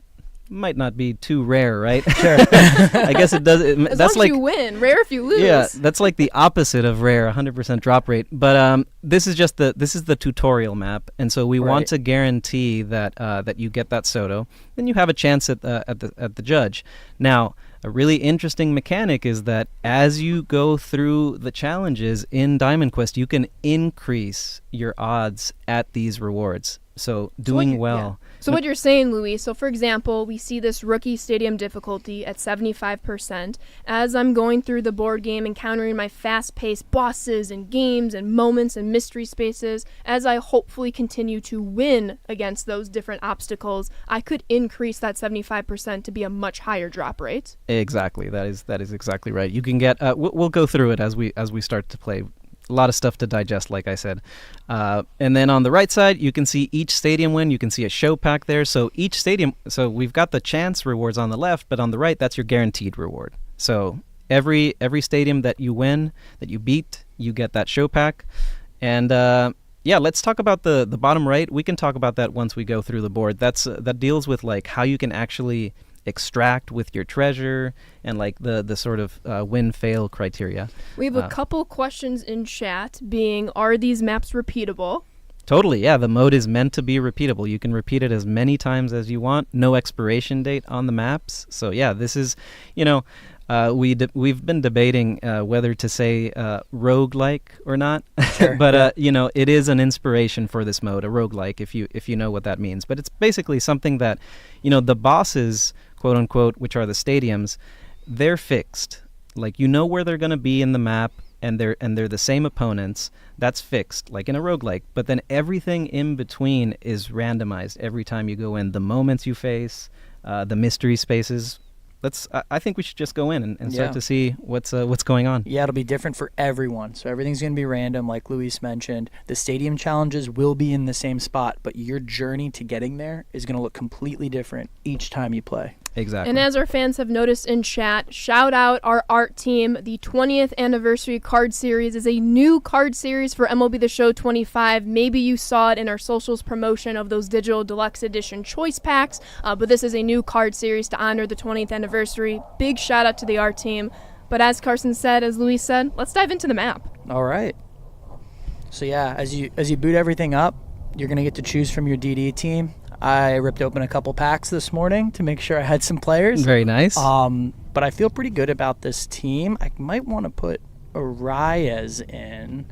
might not be too rare, right? Sure. I guess it does. As long as you win. Rare if you lose. Yeah, that's like the opposite of rare, 100% drop rate. But this is the tutorial map, and so we want to guarantee that you get that Soto. Then you have a chance at the Judge. Now, a really interesting mechanic is that as you go through the challenges in Diamond Quest, you can increase your odds at these rewards. So doing well. Yeah. So what you're saying, Louis, so for example, we see this rookie stadium difficulty at 75%. As I'm going through the board game, encountering my fast-paced bosses and games and moments and mystery spaces, as I hopefully continue to win against those different obstacles, I could increase that 75% to be a much higher drop rate. Exactly. That is exactly right. You can get we'll go through it as we start to play. A lot of stuff to digest, like I said. And then on the right side, you can see each stadium win. You can see a show pack there. So each stadium, so we've got the chance rewards on the left, but on the right, that's your guaranteed reward. So every stadium that you win, that you beat, you get that show pack. And let's talk about the bottom right. We can talk about that once we go through the board. That deals with like how you can actually extract with your treasure, and like the sort of win-fail criteria. We have a couple questions in chat being, are these maps repeatable? Totally, yeah. The mode is meant to be repeatable. You can repeat it as many times as you want. No expiration date on the maps. So yeah, this is, we've been debating whether to say roguelike or not. Sure. But it is an inspiration for this mode, a roguelike, if you know what that means. But it's basically something that, the bosses, quote unquote, which are the stadiums, they're fixed. Like where they're going to be in the map. And they're the same opponents. That's fixed, like in a roguelike. But then everything in between is randomized every time you go in. The moments you face, the mystery spaces. I think we should just go in and start to see what's going on. Yeah, it'll be different for everyone. So everything's going to be random, like Luis mentioned. The stadium challenges will be in the same spot, but your journey to getting there is going to look completely different each time you play. Exactly. And as our fans have noticed in chat, shout out our art team. The 20th anniversary card series is a new card series for MLB The Show 25. Maybe you saw it in our socials promotion of those digital deluxe edition choice packs, but this is a new card series to honor the 20th anniversary. Big shout out to the art team. But as Carson said, as Luis said, let's dive into the map. All right. So yeah, as you boot everything up, you're going to get to choose from your DD team. I ripped open a couple packs this morning to make sure I had some players. Very nice. But I feel pretty good about this team. I might want to put Arias in,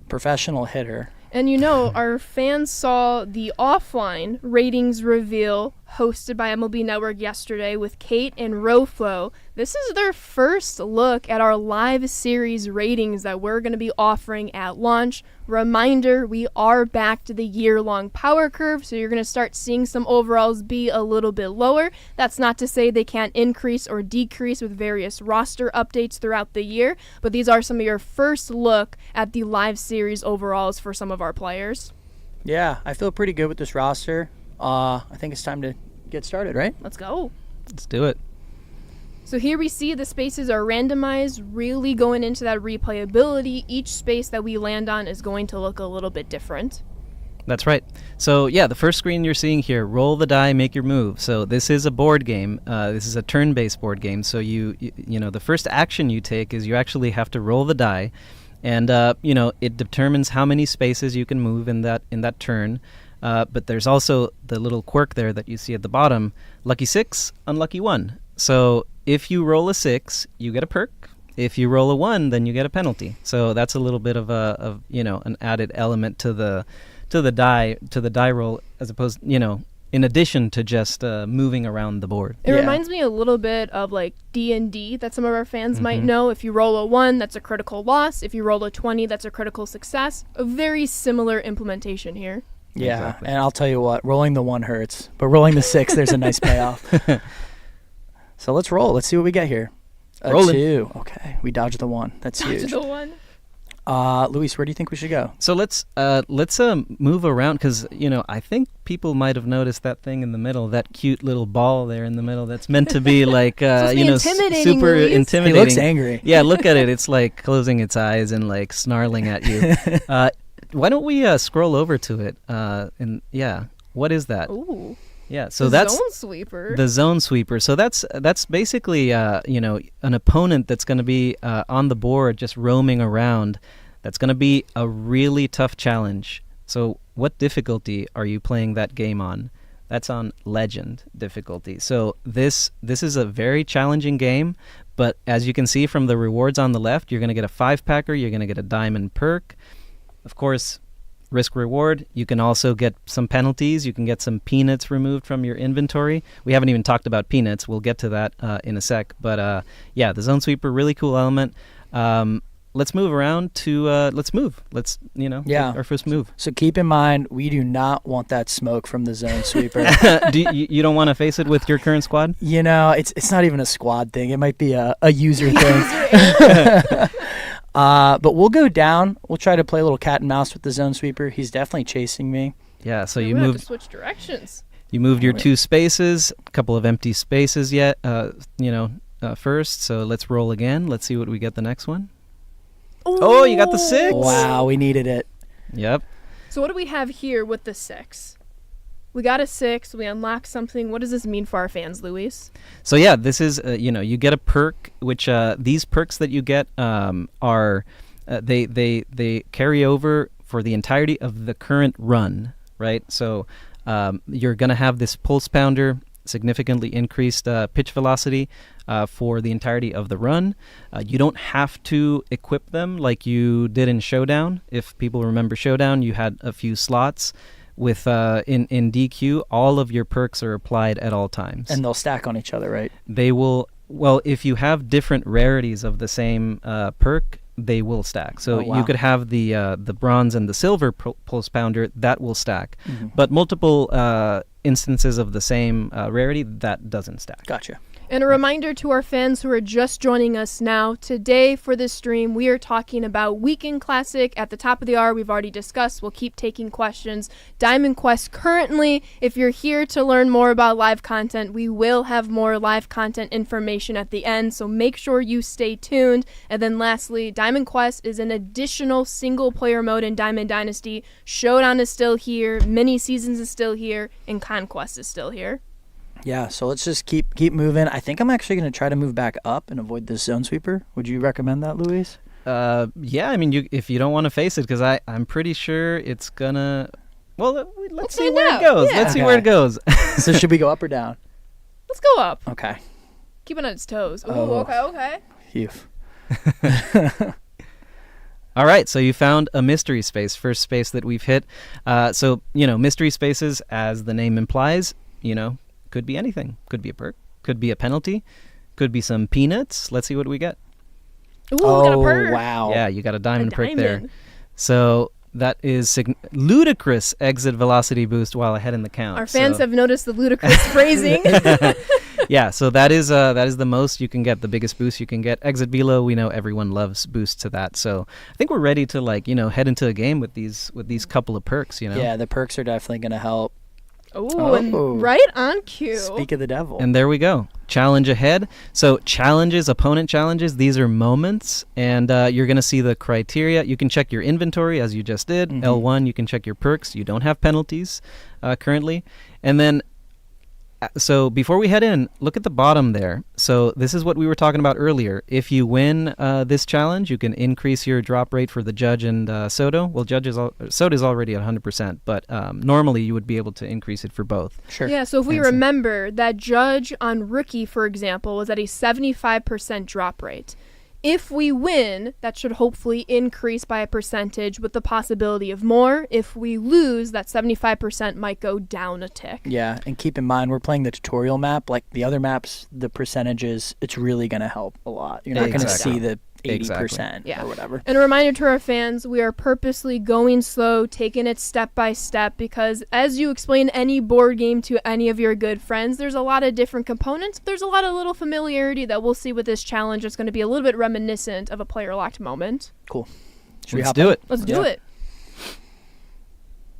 professional hitter. And our fans saw the offline ratings reveal hosted by MLB Network yesterday with Kate and Roflo. This is their first look at our live series ratings that we're going to be offering at launch. Reminder, we are back to the year-long power curve, so you're going to start seeing some overalls be a little bit lower. That's not to say they can't increase or decrease with various roster updates throughout the year, but these are some of your first look at the live series overalls for some of our players. Yeah, I feel pretty good with this roster. I think it's time to get started, right? Let's go. Let's do it. So here we see the spaces are randomized, really going into that replayability. Each space that we land on is going to look a little bit different. That's right. So yeah, the first screen you're seeing here, roll the die, make your move. So this is a board game. This is a turn-based board game. So you the first action you take is you actually have to roll the die, and it determines how many spaces you can move in that turn. But there's also the little quirk there that you see at the bottom, lucky 6, unlucky 1. So if you roll a 6, you get a perk. If you roll a 1, then you get a penalty. So that's a little bit of an added element to the die roll, as opposed, in addition to just moving around the board. It reminds me a little bit of like D&D that some of our fans might know. If you roll a 1, that's a critical loss. If you roll a 20, that's a critical success. A very similar implementation here. Yeah, Exactly. And I'll tell you what, rolling the 1 hurts, but rolling the 6, there's a nice payoff. So let's roll. Let's see what we get here. A Rolling. 2. Okay, we dodged the 1. That's huge. The 1. Luis, where do you think we should go? So let's move around, because I think people might have noticed that thing in the middle, that cute little ball there in the middle. That's meant to be like intimidating, super Luis. intimidating. He looks angry. Yeah, look at it. It's like closing its eyes and like snarling at you. Why don't we scroll over to it? What is that? Ooh. Yeah, so the that's zone sweeper. the zone sweeper. So that's basically an opponent that's going to be on the board just roaming around. That's going to be a really tough challenge. So what difficulty are you playing that game on? That's on Legend difficulty. So this is a very challenging game, but as you can see from the rewards on the left, you're going to get a 5-packer, you're going to get a diamond perk. Of course, risk reward. You can also get some penalties. You can get some peanuts removed from your inventory. We haven't even talked about peanuts. We'll get to that in a sec. But the zone sweeper, really cool element. Let's move around to let's move. Let's take our first move. So keep in mind, we do not want that smoke from the zone sweeper. You don't want to face it with your current squad? It's not even a squad thing. It might be a user thing. But we'll go down. We'll try to play a little cat and mouse with the zone sweeper. He's definitely chasing me. Yeah, so We're you gonna have moved. to switch directions. You moved your 2 spaces, a couple of empty spaces yet. First. So let's roll again. Let's see what we get the next one. Oh, you got the 6. Wow, we needed it. Yep. So what do we have here with the 6? We got a 6. We unlocked something. What does this mean for our fans, Luis? So yeah, this is you get a perk, which these perks that you get are they carry over for the entirety of the current run, right? So you're gonna have this pulse pounder, significantly increased pitch velocity for the entirety of the run. You don't have to equip them like you did in Showdown. If people remember Showdown, you had a few slots. With in DQ, all of your perks are applied at all times. And they'll stack on each other, right? They will, well, if you have different rarities of the same perk, they will stack. So you could have the bronze and the silver pulse pounder, that will stack. Mm-hmm. But multiple instances of the same rarity, that doesn't stack. Gotcha. And a reminder to our fans who are just joining us now, today for this stream, we are talking about Weekend Classic. At the top of the hour, we've already discussed. We'll keep taking questions. Diamond Quest currently, if you're here to learn more about live content, we will have more live content information at the end, so make sure you stay tuned. And then lastly, Diamond Quest is an additional single-player mode in Diamond Dynasty. Showdown is still here, Mini Seasons is still here, and Conquest is still here. Yeah, so let's just keep moving. I think I'm actually going to try to move back up and avoid this zone sweeper. Would you recommend that, Luis? Yeah, I mean, if you don't want to face it, because I'm pretty sure it's going to... Well, let's see where it goes. Yeah. Let's see where it goes. So should we go up or down? Let's go up. Okay. Keep it on its toes. Ooh, okay. Phew. All right, so you found a mystery space, first space that we've hit. So, mystery spaces, as the name implies, could be anything. Could be a perk. Could be a penalty. Could be some peanuts. Let's see what we get. Ooh, we got a perk. Wow. Yeah, you got a diamond perk there. So that is ludicrous exit velocity boost while ahead in the count. Our fans have noticed the ludicrous phrasing. Yeah, so that is the most you can get, the biggest boost you can get. Exit velo, we know everyone loves boosts to that. So I think we're ready to head into a game with these couple of perks. Yeah, the perks are definitely going to help. And right on cue. Speak of the devil. And there we go. Challenge ahead. So challenges, opponent challenges, these are moments, and you're going to see the criteria. You can check your inventory, as you just did. Mm-hmm. L1, you can check your perks. You don't have penalties currently. And then, so before we head in, look at the bottom there. So this is what we were talking about earlier. If you win this challenge, you can increase your drop rate for the Judge and Soto. Well, Soto is already at 100%, but normally you would be able to increase it for both. Sure. Yeah, so if we remember, that Judge on Rookie, for example, was at a 75% drop rate. If we win, that should hopefully increase by a percentage with the possibility of more. If we lose, that 75% might go down a tick. Yeah, and keep in mind, we're playing the tutorial map. Like the other maps, the percentages, it's really going to help a lot. You're not going to see the 80% or whatever. And a reminder to our fans, we are purposely going slow, taking it step by step, because as you explain any board game to any of your good friends, there's a lot of different components. There's a lot of little familiarity that we'll see with this challenge. It's going to be a little bit reminiscent of a player-locked moment. Cool. Let's do it. Let's do it.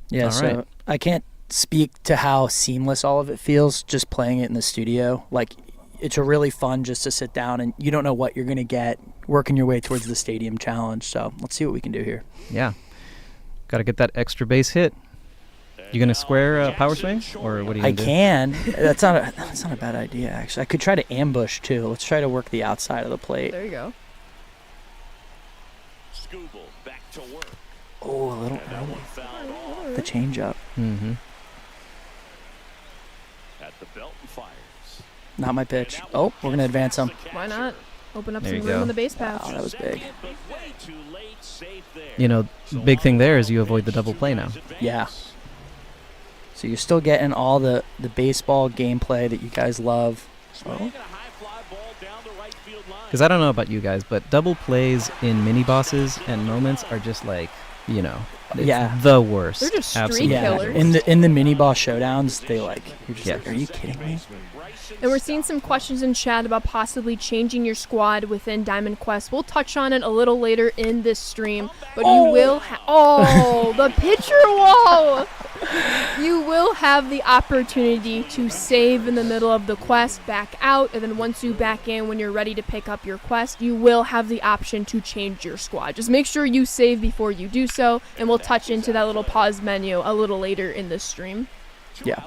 Yeah, so right. I can't speak to how seamless all of it feels just playing it in the studio. Like, it's a really fun just to sit down and you don't know what you're going to get working your way towards the stadium challenge. So let's see what we can do here. Yeah. Got to get that extra base hit. You going to square power swing, or what are you going to do? I can. That's not a bad idea, actually. I could try to ambush, too. Let's try to work the outside of the plate. There you go. Back to work. Oh, a little early. The changeup. Mm-hmm. At the belt and fires. Not my pitch. Oh, we're going to advance him. Why not? Open up there some room on the base path. Wow, that was big. Big thing there is you avoid the double play now. Yeah. So you're still getting all the baseball gameplay that you guys love. Because I don't know about you guys, but double plays in mini bosses and moments are just like, it's the worst. They're just street killers. In the mini boss showdowns, you're just like, are you kidding me? And we're seeing some questions in chat about possibly changing your squad within Diamond Quest. We'll touch on it a little later in this stream, but you will the pitcher wall! You will have the opportunity to save in the middle of the quest, back out, and then once you back in when you're ready to pick up your quest, you will have the option to change your squad. Just make sure you save before you do so, and we'll touch into that little pause menu a little later in this stream. Yeah.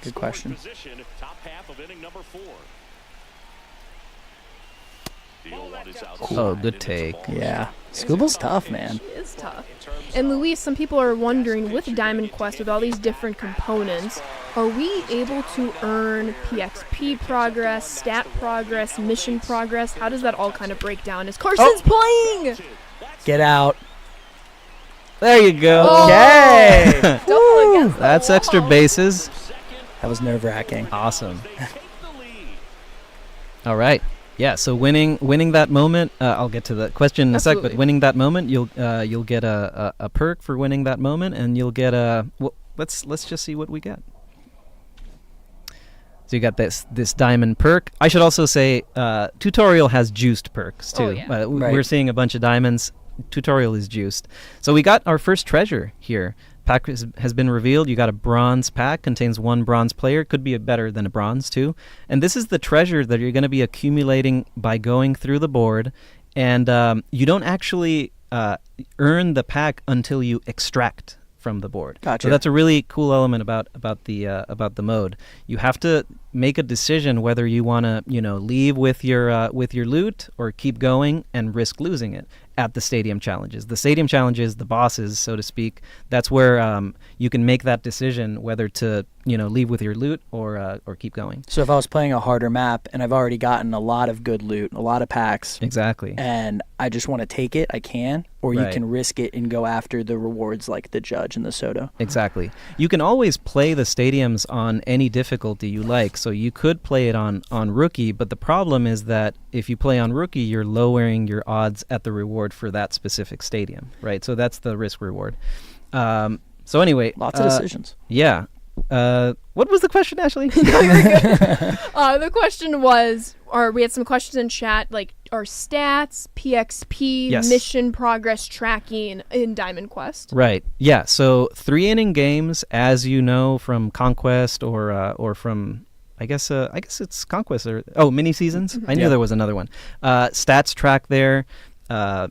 Good question. Top half of inning number 4. Oh, good take. Yeah. Scuba's tough, man. It is tough. And Luis, some people are wondering, with Diamond Quest, with all these different components, are we able to earn PXP progress, stat progress, mission progress? How does that all kind of break down? Is Carson's playing? Get out. There you go. Oh. Okay. Double against the That's extra wall. bases. That was nerve-wracking. Awesome. All right. Yeah, so winning that moment, I'll get to the question in a sec, but Absolutely. winning that moment, you'll get a perk for winning that moment, and you'll get a let's just see what we get. So you got this diamond perk. I should also say tutorial has juiced perks too. Oh, yeah. Right. We're seeing a bunch of diamonds. Tutorial is juiced. So we got our first treasure here. Pack has been revealed. You got a bronze pack, contains 1 bronze player. Could be better than a bronze too. And this is the treasure that you're going to be accumulating by going through the board. And you don't actually earn the pack until you extract from the board. Gotcha. So that's a really cool element about the mode. You have to make a decision whether you want to leave with your loot or keep going and risk losing it at the stadium challenges. The stadium challenges, the bosses, so to speak, that's where you can make that decision whether to leave with your loot or keep going. So if I was playing a harder map and I've already gotten a lot of good loot, a lot of packs, Exactly. and I just want to take it, I can, or you Right. can risk it and go after the rewards like the judge and the soda. Exactly. You can always play the stadiums on any difficulty you like. So you could play it on rookie, but the problem is that if you play on rookie, you're lowering your odds at the reward for that specific stadium, right? So that's the risk reward. So anyway, Lots of decisions. Yeah. What was the question, Ashley? The question was, or we had some questions in chat, like, are stats, PXP, Yes. mission progress tracking in Diamond Quest? Right. Yeah. So 3-inning games, as you know from Conquest or from I guess it's Conquest or mini seasons. I knew Yeah. there was another one. Stats track there.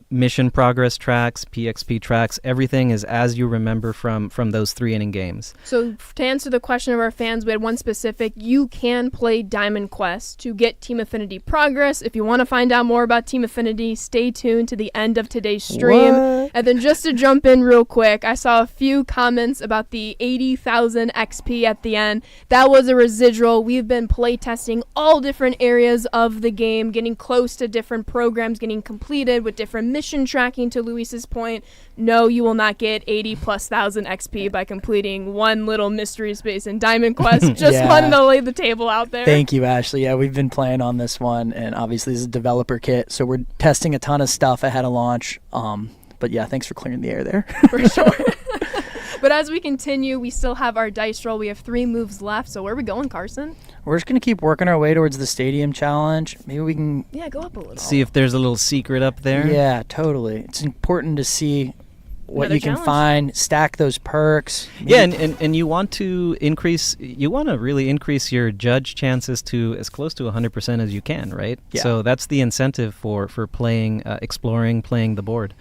Mission progress tracks, PXP tracks, everything is as you remember from those 3-inning games. So to answer the question of our fans, we had one specific. You can play Diamond Quest to get Team Affinity progress. If you want to find out more about Team Affinity, stay tuned to the end of today's stream. What? And then just to jump in real quick, I saw a few comments about the 80,000 XP at the end. That was a residual. We've been playtesting all different areas of the game, getting close to different programs getting completed with different mission tracking. To Luis's point, no, you will not get 80,000+ XP by completing one little mystery space in Diamond Quest. Just Yeah. wanted to lay the table out there. Thank you, Ashley. Yeah, we've been playing on this one, and obviously this is a developer kit, so we're testing a ton of stuff ahead of launch. But yeah, thanks for clearing the air there. For sure. But as we continue, we still have our dice roll. We have 3 moves left. So where are we going, Carson? We're just going to keep working our way towards the stadium challenge. Maybe we can... Yeah, go up a little. See if there's a little secret up there. Yeah, totally. It's important to see what Another you can challenge. find, stack those perks. Yeah, and you want to really increase your judge chances to as close to 100% as you can, right? Yeah. So that's the incentive for playing, exploring, playing the board.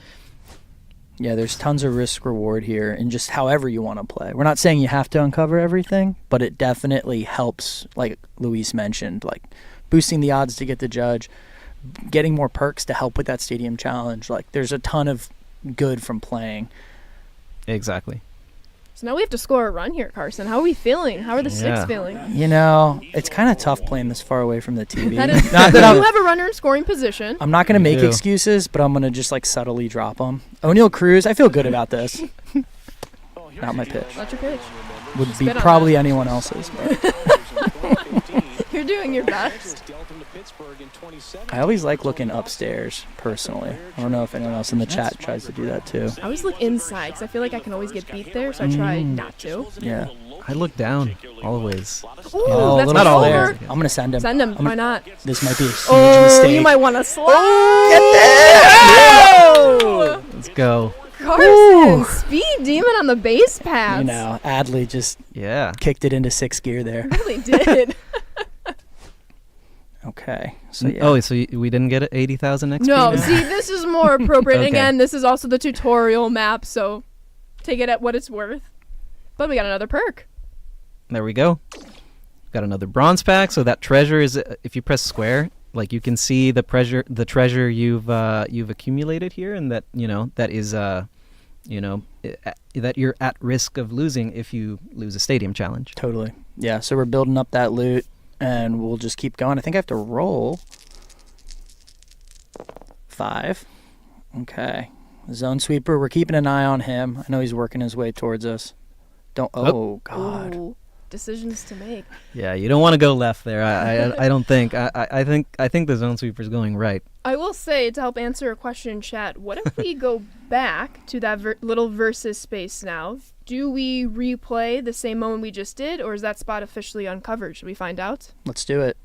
Yeah, there's tons of risk reward here, and just however you want to play. We're not saying you have to uncover everything, but it definitely helps, like Luis mentioned, like boosting the odds to get the judge, getting more perks to help with that stadium challenge. Like there's a ton of good from playing. Exactly. So now we have to score a run here, Carson. How are we feeling? How are the sticks Yeah. feeling? You know, it's kind of tough playing this far away from the TV. That is, Not you that have a runner in scoring position. I'm not going to make do. excuses, but I'm going to just like subtly drop them. O'Neal Cruz, I feel good about this. Not my pitch. Not your pitch. Would be spit on probably anyone else's. But You're doing your best. I always like looking upstairs, personally. I don't know if anyone else in the chat tries to do that too. I always look inside because I feel like I can always get beat there, so I try not to. Yeah. I look down always. Ooh, Oh, that's not my all over. there. I'm going to send him. Send him. I'm Why gonna- not? This might be a huge Oh, mistake. you might want to slide. Oh! Let's go. Carson, speed demon on the base paths. You know, Adley just Yeah. kicked it into 6th gear there. Really did. Okay. So yeah. Oh, so we didn't get 80,000 XP? No, now? see, this is more appropriate. Okay. Again, this is also the tutorial map, so take it at what it's worth. But we got another perk. There we go. Got another bronze pack. So that treasure is, if you press square, like you can see the treasure you've accumulated here, and that that is that you're at risk of losing if you lose a stadium challenge. Totally. Yeah. So we're building up that loot, and we'll just keep going. I think I have to roll 5. Okay. Zone sweeper. We're keeping an eye on him. I know he's working his way towards us. Oh God. Ooh, decisions to make. Yeah, you don't want to go left there. I don't think. I think the zone sweeper's going right. I will say, to help answer a question in chat, what if we go back to that little versus space now? Do we replay the same moment we just did, or is that spot officially uncovered? Should we find out? Let's do it.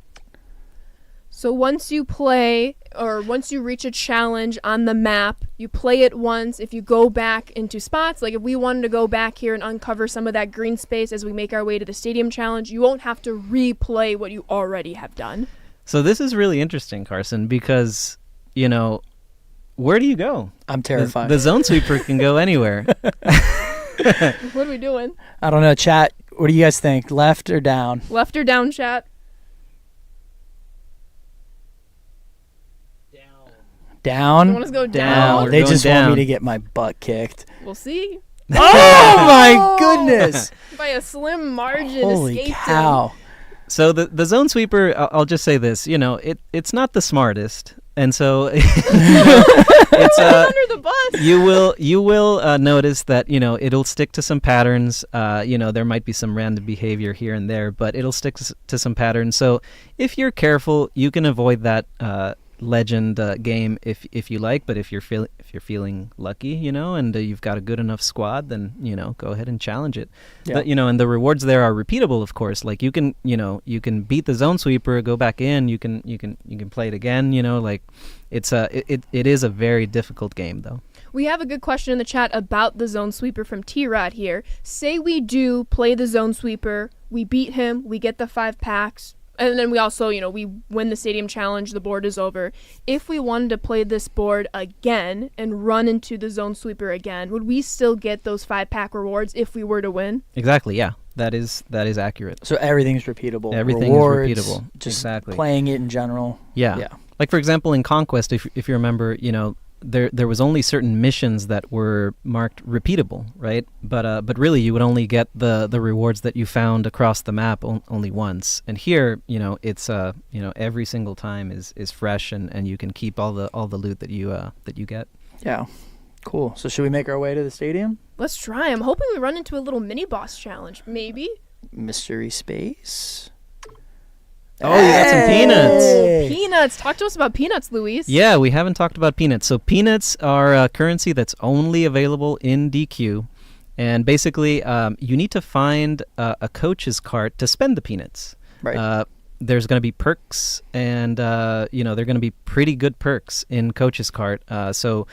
So once you play, or once you reach a challenge on the map, you play it once. If you go back into spots, like if we wanted to go back here and uncover some of that green space as we make our way to the stadium challenge, you won't have to replay what you already have done. So this is really interesting, Carson, because, where do you go? I'm terrified. The zone sweeper can go anywhere. What are we doing? I don't know, chat. What do you guys think? Left or down? Left or down, chat? Down? You want us to go down? They going just down. want me to get my butt kicked. We'll see. Oh my goodness! By a slim margin, Holy escaped cow! him. So the zone sweeper, I'll just say this, it's not the smartest, and so It's under the bus. you will notice that it'll stick to some patterns. There might be some random behavior here and there, but it'll stick to some patterns. So if you're careful, you can avoid that legend game if you like. But if you're feeling lucky, and you've got a good enough squad, then go ahead and challenge it. Yeah. But, and the rewards there are repeatable, of course. Like you can beat the zone sweeper, go back in, you can play it again. It is a very difficult game though. We have a good question in the chat about the zone sweeper from T-Rod here. Say we do play the zone sweeper, we beat him, we get the 5 packs, and then we also, we win the stadium challenge, the board is over. If we wanted to play this board again and run into the zone sweeper again, would we still get those 5-pack rewards if we were to win? Exactly, yeah. That is accurate. So everything's repeatable. Everything Rewards, is repeatable. Just exactly. playing it in general. Yeah. Like for example, in Conquest, if you remember, there was only certain missions that were marked repeatable, right? But really, you would only get the rewards that you found across the map only once. And here, it's every single time is fresh, and you can keep all the loot that you get. Yeah. Cool. So should we make our way to the stadium? Let's try. I'm hoping we run into a little mini boss challenge, maybe. Mystery space. Oh, you got some peanuts. Hey. Peanuts. Talk to us about peanuts, Luis. Yeah, we haven't talked about peanuts. So peanuts are a currency that's only available in DQ. And basically, you need to find a coach's cart to spend the peanuts. Right. There's going to be perks, and they're going to be pretty good perks in coach's cart. So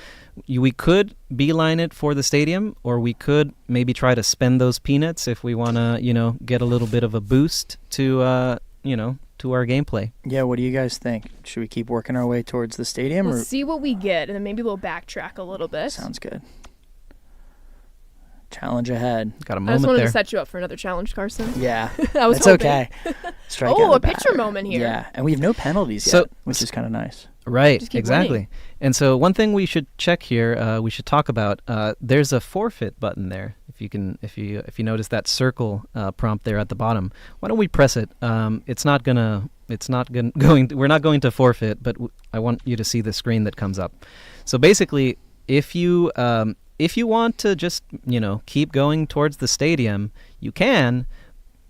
we could beeline it for the stadium, or we could maybe try to spend those peanuts if we want to, get a little bit of a boost to, to our gameplay. Yeah, what do you guys think? Should we keep working our way towards the stadium? We'll see what we get, and then maybe we'll backtrack a little bit. Sounds good. Challenge ahead. Got a I just moment wanted there. to set you up for another challenge, Carson. Yeah. I was It's hoping. okay. Strike Oh, out a the picture batter. moment here. Yeah, and we have no penalties So- yet, which is kind of nice. Right, Just keep exactly. winning. And so one thing we should check here, we should talk about. There's a forfeit button there. If you notice that circle prompt there at the bottom, why don't we press it? We're not going to forfeit, but I want you to see the screen that comes up. So basically, if you want to just keep going towards the stadium, you can.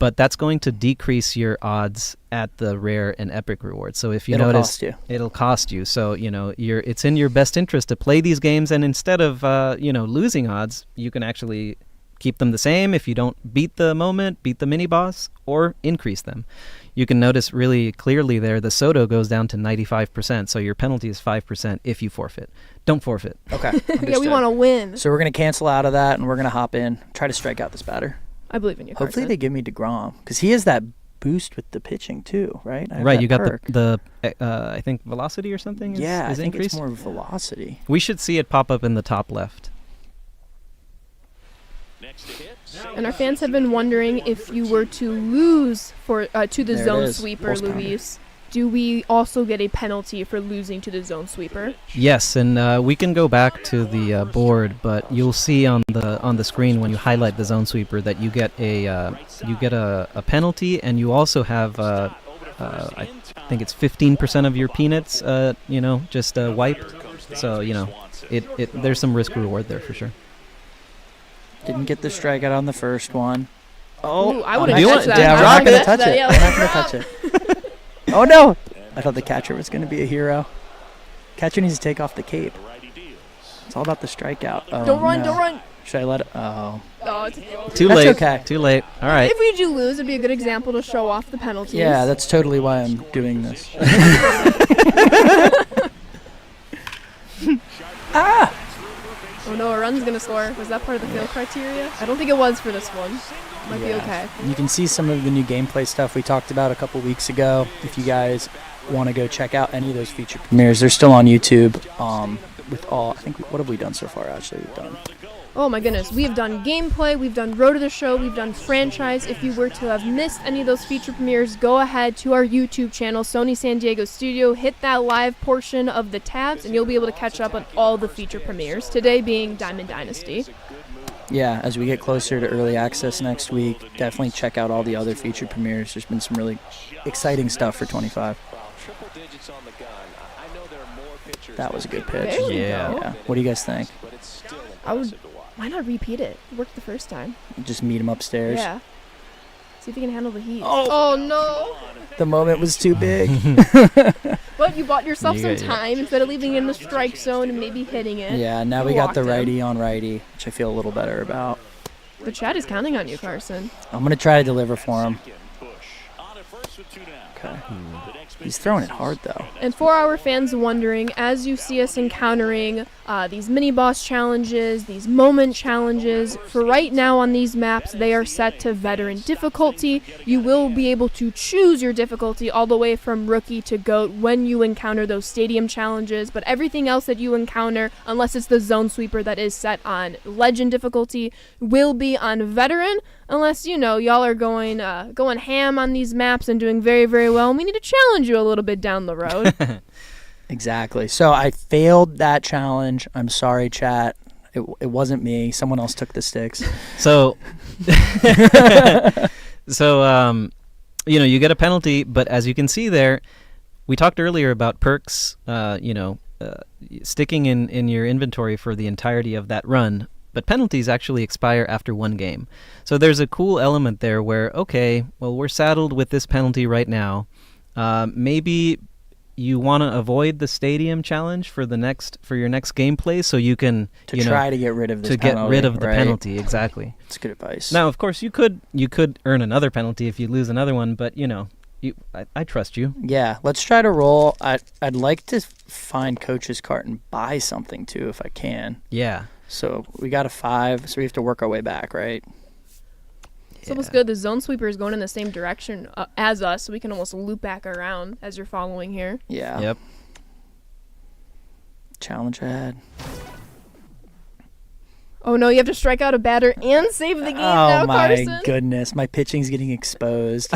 But that's going to decrease your odds at the rare and epic rewards. So if you It'll notice, cost you. it'll cost you. So it's in your best interest to play these games, and instead of losing odds, you can actually keep them the same if you don't beat the moment, beat the mini boss, or increase them. You can notice really clearly there the Soto goes down to 95%. So your penalty is 5% if you forfeit. Don't forfeit. Okay. Yeah, we want to win. So we're going to cancel out of that, and we're going to hop in, try to strike out this batter. I believe in you, Carson. Hopefully they give me DeGrom, because he has that boost with the pitching too, right? I have Right, that you got perk. the I think velocity or something is Yeah, I think increased. it's more velocity. We should see it pop up in the top left. And our fans have been wondering if you were to lose to the There it zone is. sweeper, Pulse counter. Luis, do we also get a penalty for losing to the zone sweeper? Yes, and we can go back to the board, but you'll see on the screen when you highlight the zone sweeper that you get a penalty, and you also have I think it's 15% of your peanuts just wiped. So there's some risk reward there for sure. Didn't get the strikeout on the first one. Ooh, I I'm wouldn't not touch gonna- that. Yeah, I'm we're not gonna gonna touch that. it. Yeah, We're not gonna touch it. Oh no! I thought the catcher was gonna be a hero. Catcher needs to take off the cape. It's all about the strikeout. Oh, Don't run, no. don't run. Should I let it? Oh. Oh, it's Too That's late. okay. Too late. All right. If we do lose, it'd be a good example to show off the penalties. Yeah, that's totally why I'm doing this. Oh no, a run's gonna score. Was that part of the field criteria? I don't think it was for this one. Might be Yeah. okay. You can see some of the new gameplay stuff we talked about a couple weeks ago. If you guys want to go check out any of those feature premieres, they're still on YouTube. With all, I think, what have we done so far? Actually, we've done. Oh my goodness, we have done gameplay, we've done Road to the Show, we've done franchise. If you were to have missed any of those feature premieres, go ahead to our YouTube channel, Sony San Diego Studio, hit that live portion of the tabs, and you'll be able to catch up on all the feature premieres, today being Diamond Dynasty. Yeah, as we get closer to early access next week, definitely check out all the other feature premieres. There's been some really exciting stuff for 25. That was a good pitch. There you Yeah. go. Yeah. What do you guys think? Why not repeat it? It worked the first time. Just meet him upstairs. Yeah. See if you can handle the heat. Oh. No! The moment was too big. But you bought yourself You some got it. time instead of leaving it in the strike zone and maybe hitting it. Yeah, now we You got the walked in. righty on righty, which I feel a little better about. The chat is counting on you, Carson. I'm going to try to deliver for him. Okay. He's throwing it hard, though. And for our fans wondering, as you see us encountering these mini-boss challenges, these moment challenges, for right now on these maps, they are set to veteran difficulty. You will be able to choose your difficulty all the way from rookie to GOAT when you encounter those stadium challenges, but everything else that you encounter, unless it's the zone sweeper that is set on legend difficulty, will be on veteran, unless, y'all are going ham on these maps and doing very, very well, and we need to challenge you a little bit down the road. Exactly. So I failed that challenge. I'm sorry, chat. It wasn't me. Someone else took the sticks. So, you get a penalty, but as you can see there, we talked earlier about perks, sticking in your inventory for the entirety of that run, but penalties actually expire after one game. So there's a cool element there where, okay, well, we're saddled with this penalty right now. Maybe you want to avoid the stadium challenge for your next gameplay, so you can Try to get rid of this to penalty, get rid of the right? penalty. Exactly. It's good advice. Now, of course, you could earn another penalty if you lose another one, but I trust you. Yeah, let's try to roll. I'd like to find Coach's cart and buy something too if I can. Yeah. So we got a 5, so we have to work our way back, right? It's almost good. The zone sweeper is going in the same direction as us, so we can almost loop back around as you're following here. Yeah. Yep. Challenge ahead. Oh no, you have to strike out a batter and save the game Oh now, my Carson. goodness, my pitching's getting exposed.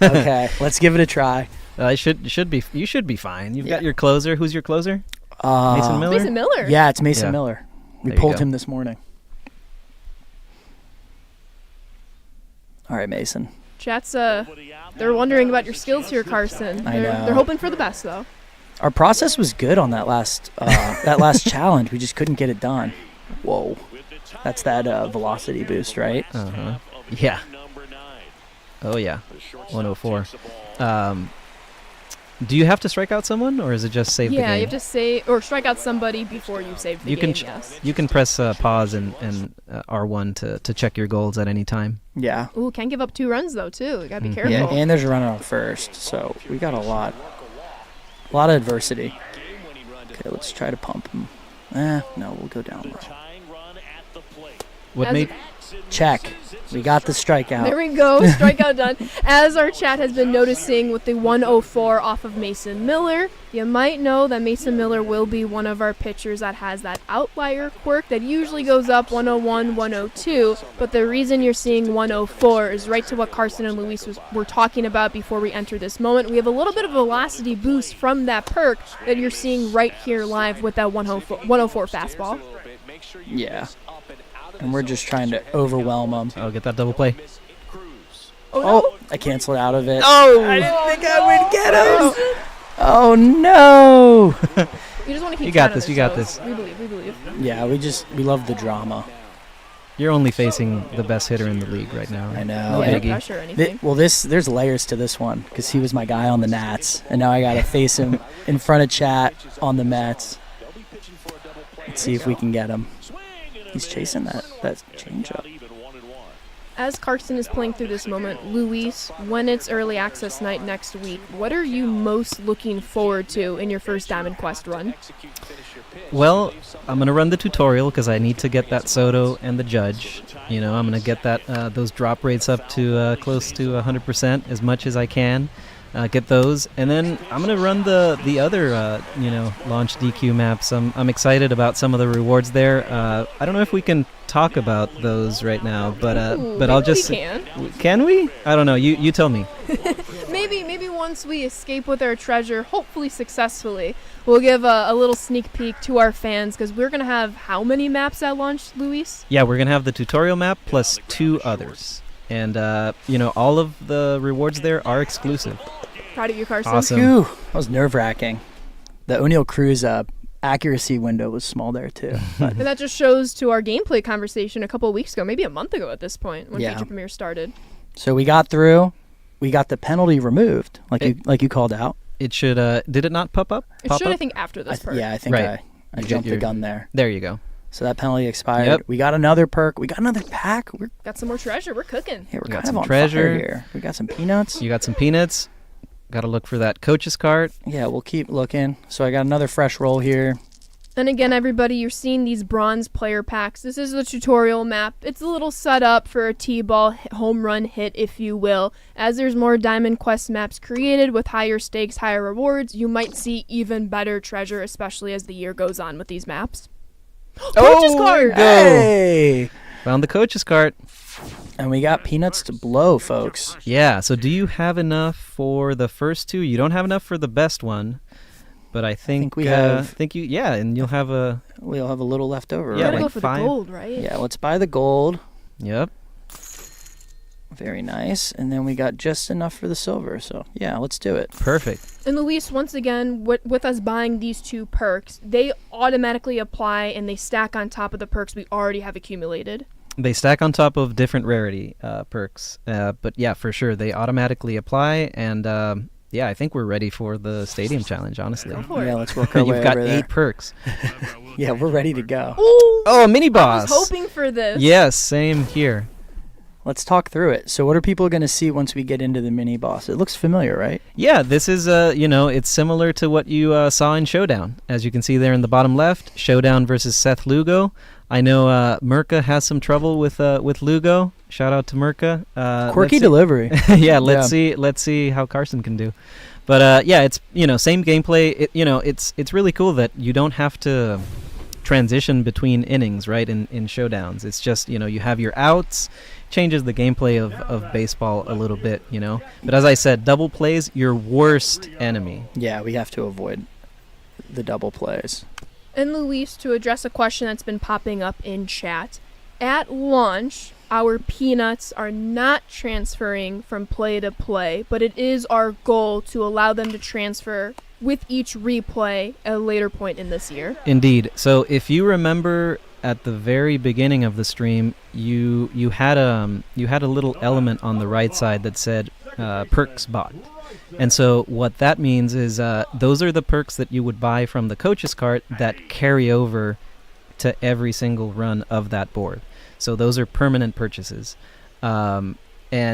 Okay, let's give it a try. You should be fine. You've got your closer. Who's your closer? Mason Miller. Mason Miller. Yeah, it's Mason Yeah. Miller. We There you pulled go. him this morning. All right, Mason. Chat's they're wondering about your skills here, Carson. I know. They're hoping for the best though. Our process was good on that last challenge. We just couldn't get it done. Whoa, that's that velocity boost, right? Uh-huh. Yeah. Oh yeah. 104. Do you have to strike out someone, or is it just save the game? Yeah, you have to save or strike out somebody before you save the game. Yes. You can press pause and R1 to check your goals at any time. Yeah. Ooh, can't give up 2 runs though too. You gotta be careful. Yeah, and there's a runner on first, so we got a lot of adversity. Okay, let's try to pump him. No, we'll go down low. What As- made Check. We got the strikeout. There we go. Strikeout done. As our chat has been noticing with the 104 off of Mason Miller, you might know that Mason Miller will be one of our pitchers that has that outlier quirk that usually goes up 101, 102. But the reason you're seeing 104 is right to what Carson and Luis were talking about before we enter this moment. We have a little bit of velocity boost from that perk that you're seeing right here live with that 104 fastball. Yeah. And we're just trying to overwhelm them. Oh, get that double play. Oh, I canceled out of it. Oh! I didn't think I would get him. Oh, no. You just want to keep You got trying this, on you got toes. this. We believe. Yeah, we love the drama. You're only facing the best hitter in the league right now. I know. No Biggie. pressure or anything. There's layers to this one because he was my guy on the Nats, and now I got to face him in front of chat on the Mets. Let's see if we can get him. He's chasing that changeup. As Carson is playing through this moment, Luis, when it's early access night next week, what are you most looking forward to in your first Diamond Quest run? Well, I'm going to run the tutorial because I need to get that Soto and the Judge. You know, I'm going to get that those drop rates up to close to 100% as much as I can. Get those, and then I'm gonna run the other launch DQ maps. I'm excited about some of the rewards there. I don't know if we can talk about those right now, but I'll just we can. Can we? I don't know. You tell me. Maybe once we escape with our treasure, hopefully successfully, we'll give a little sneak peek to our fans because we're gonna have how many maps at launch, Luis? Yeah, we're gonna have the tutorial map plus 2 others, and all of the rewards there are exclusive. Proud of you, Carson. Awesome. Phew, that was nerve-wracking. The O'Neal Cruz accuracy window was small there too. But And that just shows to our gameplay conversation a couple of weeks ago, maybe a month ago at this point, when Yeah. Feature Premiere started. so we got through. We got the penalty removed, like you called out. It should. Did it not pop up? It should, I think, after this part. Yeah, I think Right. I You jumped get the your- gun there. There you go. So that penalty expired. Yep. We got another perk. We got another pack. We're Got some more treasure. We're cooking. we're got kind some of on treasure. fire here. We got some peanuts. You got some peanuts. Got to look for that coach's cart. Yeah, we'll keep looking. So I got another fresh roll here. And again, everybody, you're seeing these bronze player packs. This is the tutorial map. It's a little set up for a T-ball home run hit, if you will. As there's more Diamond Quest maps created with higher stakes, higher rewards, you might see even better treasure, especially as the year goes on with these maps. Coach's card! Hey! Found the coach's cart. And we got peanuts to blow, folks. Yeah, so do you have enough for the first 2? You don't have enough for the best one, but I think we have- and you'll have a We'll have a little left over. Yeah, Gotta right? go like for 5. the gold, right? Yeah, let's buy the gold. Yep. Very nice. And then we got just enough for the silver. So, yeah, let's do it. Perfect. And Luis, once again, with us buying these 2 perks, they automatically apply and they stack on top of the perks we already have accumulated. They stack on top of different rarity perks, but yeah, for sure they automatically apply. And I think we're ready for the stadium challenge. Honestly, for it. Yeah, let's work our way you've got over 8 there. perks. Yeah, we're ready to go. Ooh, Oh, a mini I boss. was hoping for this. Yes, same here. Let's talk through it. So what are people going to see once we get into the mini boss? It looks familiar, right? Yeah, this is it's similar to what you saw in Showdown. As you can see there in the bottom left, Showdown versus Seth Lugo. I know Merca has some trouble with Lugo. Shout out to Merca. Quirky delivery. Yeah, let's see how Carson can do. But it's same gameplay. It's really cool that you don't have to transition between innings, right? In Showdowns, it's just you have your outs. Changes the gameplay of baseball a little bit, But as I said, double plays your worst enemy. Yeah, we have to avoid the double plays. And Luis, to address a question that's been popping up in chat, at launch, our peanuts are not transferring from play to play, but it is our goal to allow them to transfer with each replay at a later point in this year. Indeed. So if you remember at the very beginning of the stream, you had a little element on the right side that said perks bought. And so what that means is those are the perks that you would buy from the coach's cart that carry over to every single run of that board. So those are permanent purchases. And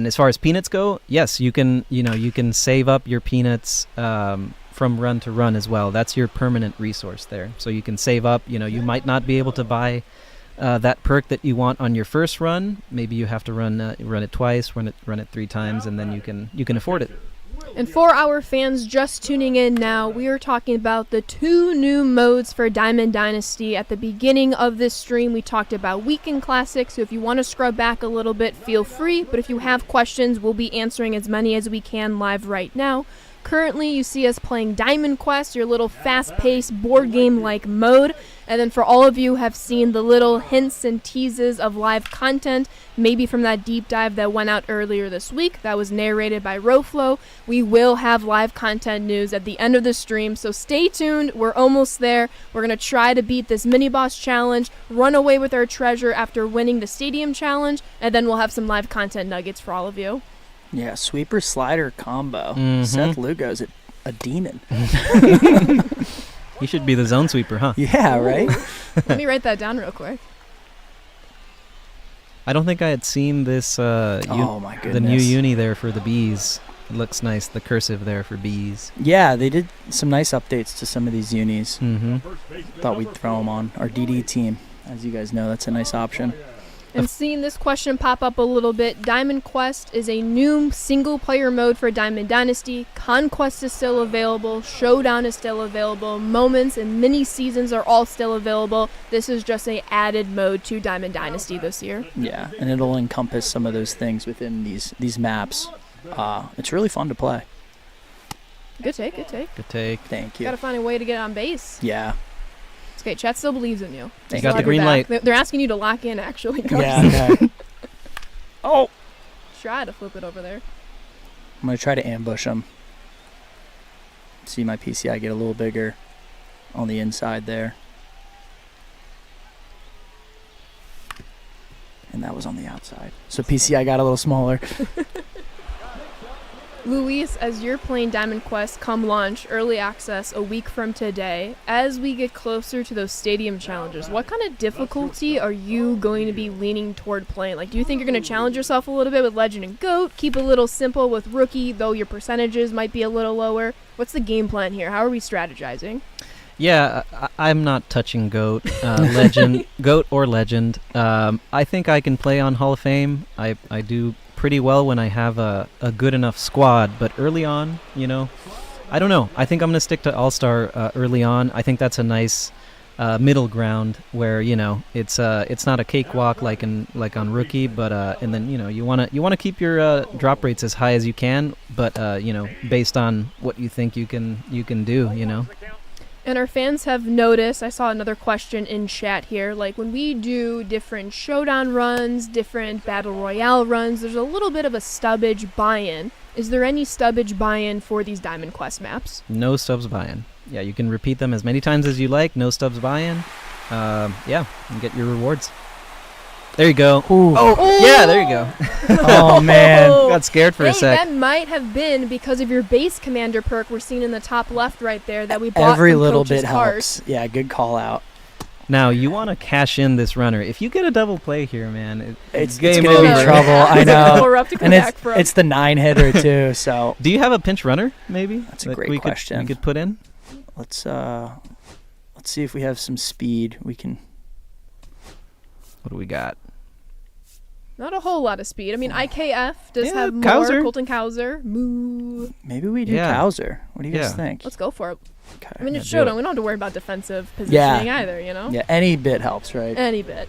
as far as peanuts go, yes, you can save up your peanuts from run to run as well. That's your permanent resource there. So you can save up. You might not be able to buy that perk that you want on your first run. Maybe you have to run it twice, run it 3 times, and then you can afford it. And for our fans just tuning in now, we are talking about the 2 new modes for Diamond Dynasty. At the beginning of this stream, we talked about Weekend Classic, so if you want to scrub back a little bit, feel free. But if you have questions, we'll be answering as many as we can live right now. Currently, you see us playing Diamond Quest, your little fast-paced board game-like mode. And then for all of you who have seen the little hints and teases of live content, maybe from that deep dive that went out earlier this week, that was narrated by Roflo, we will have live content news at the end of the stream, so stay tuned. We're almost there. We're going to try to beat this mini-boss challenge, run away with our treasure after winning the stadium challenge, and then we'll have some live content nuggets for all of you. Yeah, sweeper slider combo. Mhm. Seth Lugo's a demon. You should be the zone sweeper, huh? Yeah, right? Let me write that down real quick. I don't think I had seen this. Oh my goodness. The new uni there for the bees. It looks nice. The cursive there for bees. Yeah, they did some nice updates to some of these unis. Mm-hmm. Thought we'd throw them on our DD team. As you guys know, that's a nice option. And seeing this question pop up a little bit, Diamond Quest is a new single-player mode for Diamond Dynasty. Conquest is still available. Showdown is still available. Moments and mini-seasons are all still available. This is just an added mode to Diamond Dynasty this year. Yeah, and it'll encompass some of those things within these maps. It's really fun to play. Good take, good take. Good take. Thank you. Gotta find a way to get on base. Yeah. It's okay, chat still believes in you. You got the green light. They're asking you to lock in, actually. Yeah, okay. Oh! Try to flip it over there. I'm going to try to ambush them. See my PCI get a little bigger on the inside there. And that was on the outside. So PCI got a little smaller. Luis, as you're playing Diamond Quest come launch, early access a week from today, as we get closer to those stadium challenges, what kind of difficulty are you going to be leaning toward playing? Like, do you think you're going to challenge yourself a little bit with Legend and GOAT, keep a little simple with Rookie, though your percentages might be a little lower? What's the game plan here? How are we strategizing? Yeah, I'm not touching GOAT, Legend, GOAT or Legend. I think I can play on Hall of Fame. I do pretty well when I have a good enough squad, but early on, I don't know. I think I'm going to stick to All-Star early on. I think that's a nice middle ground where, it's not a cakewalk like on Rookie, but and then you want to keep your drop rates as high as you can, but based on what you think you can do, And our fans have noticed, I saw another question in chat here, like when we do different Showdown runs, different Battle Royale runs, there's a little bit of a stubbage buy-in. Is there any stubbage buy-in for these Diamond Quest maps? No stubs buy-in. Yeah, you can repeat them as many times as you like, no stubs buy-in. Yeah, and get your rewards. There you go. Ooh. Oh, yeah, there you go. Oh, man. Got scared for a sec. That might have been because of your base commander perk we're seeing in the top left right there that we bought Every from little Coach's bit cart. helps. Yeah, good call out. Now, you want to cash in this runner. If you get a double play here, man, it's game going to be over. trouble. I know. We're up to come And back from. it's the 9-hitter, too, so. Do you have a pinch runner, maybe? That's a that great question. We could put in? Let's see if we have some speed. We can. What do we got? Not a whole lot of speed. I mean, IKF does have more. Kowser. Colton Kowser. Moo. Maybe we do Yeah. Kowser. What do you guys Yeah. think? Let's go for it. Okay. I mean, it's do it. Showdown. We don't have to worry about defensive positioning either, Yeah, any bit helps, right? Any bit.